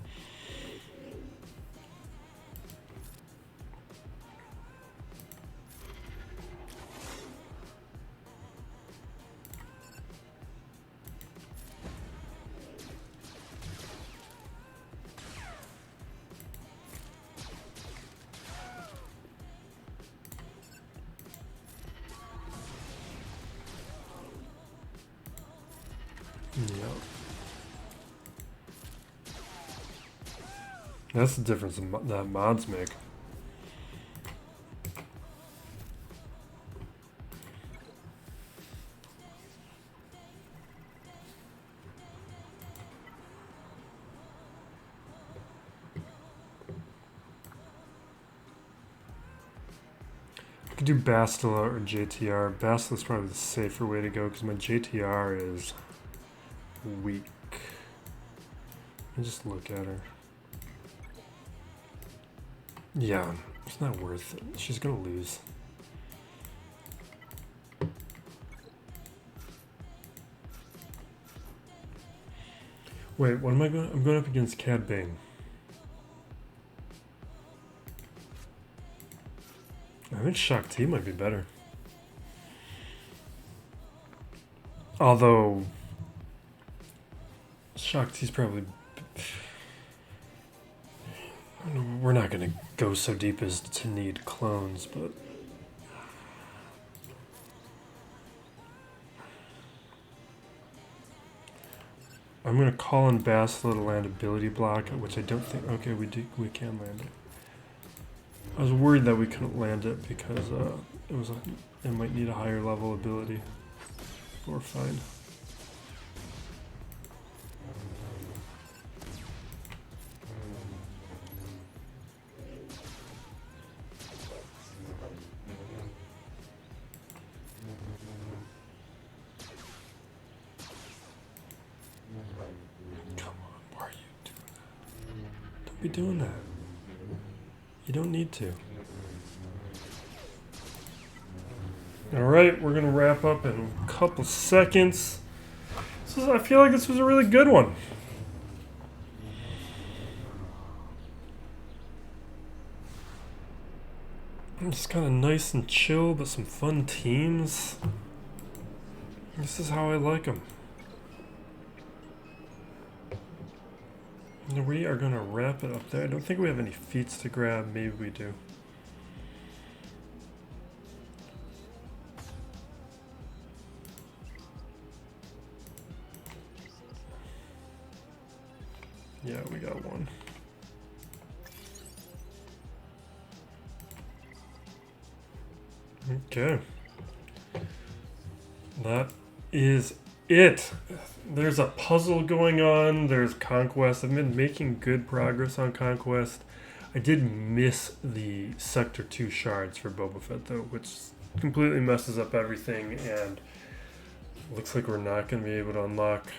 That's the difference that mods make. I could do Bastila or JTR. Bastila's probably the safer way to go because my JTR is weak. Let me just look at her. Yeah, it's not worth it. She's gonna lose. Wait, what am I going? I'm going up against Cad Bane. I think Shaak T might be better. Although Shaak T's probably. We're not going to go so deep as to need clones, but... I'm going to call in Bastila to land ability block, which I don't think... Okay, we can land it. I was worried that we couldn't land it because it might need a higher level ability. We're fine. Be doing that. You don't need to. Alright, we're going to wrap up in a couple seconds. I feel like this was a really good one. Just kind of nice and chill, but some fun teams. This is how I like them. We are going to wrap it up there. I don't think we have any feats to grab. Maybe we do. Yeah, we got one. Okay. That is it. There's a puzzle going on. There's Conquest. I've been making good progress on Conquest. I did miss the Sector 2 shards for Boba Fett, though, which completely messes up everything, and looks like we're not going to be able to unlock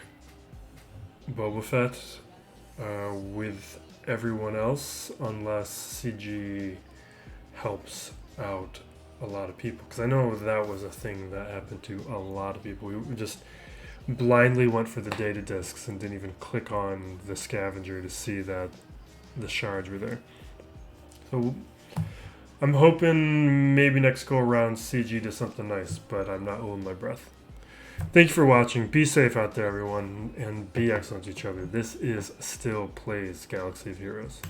Boba Fett with everyone else unless CG helps out a lot of people. Because I know that was a thing that happened to a lot of people. We just blindly went for the data disks and didn't even click on the scavenger to see that the shards were there. So I'm hoping maybe next go around CG does something nice, but I'm not holding my breath. Thank you for watching. Be safe out there, everyone, and be excellent to each other. This is Still Plays Galaxy of Heroes.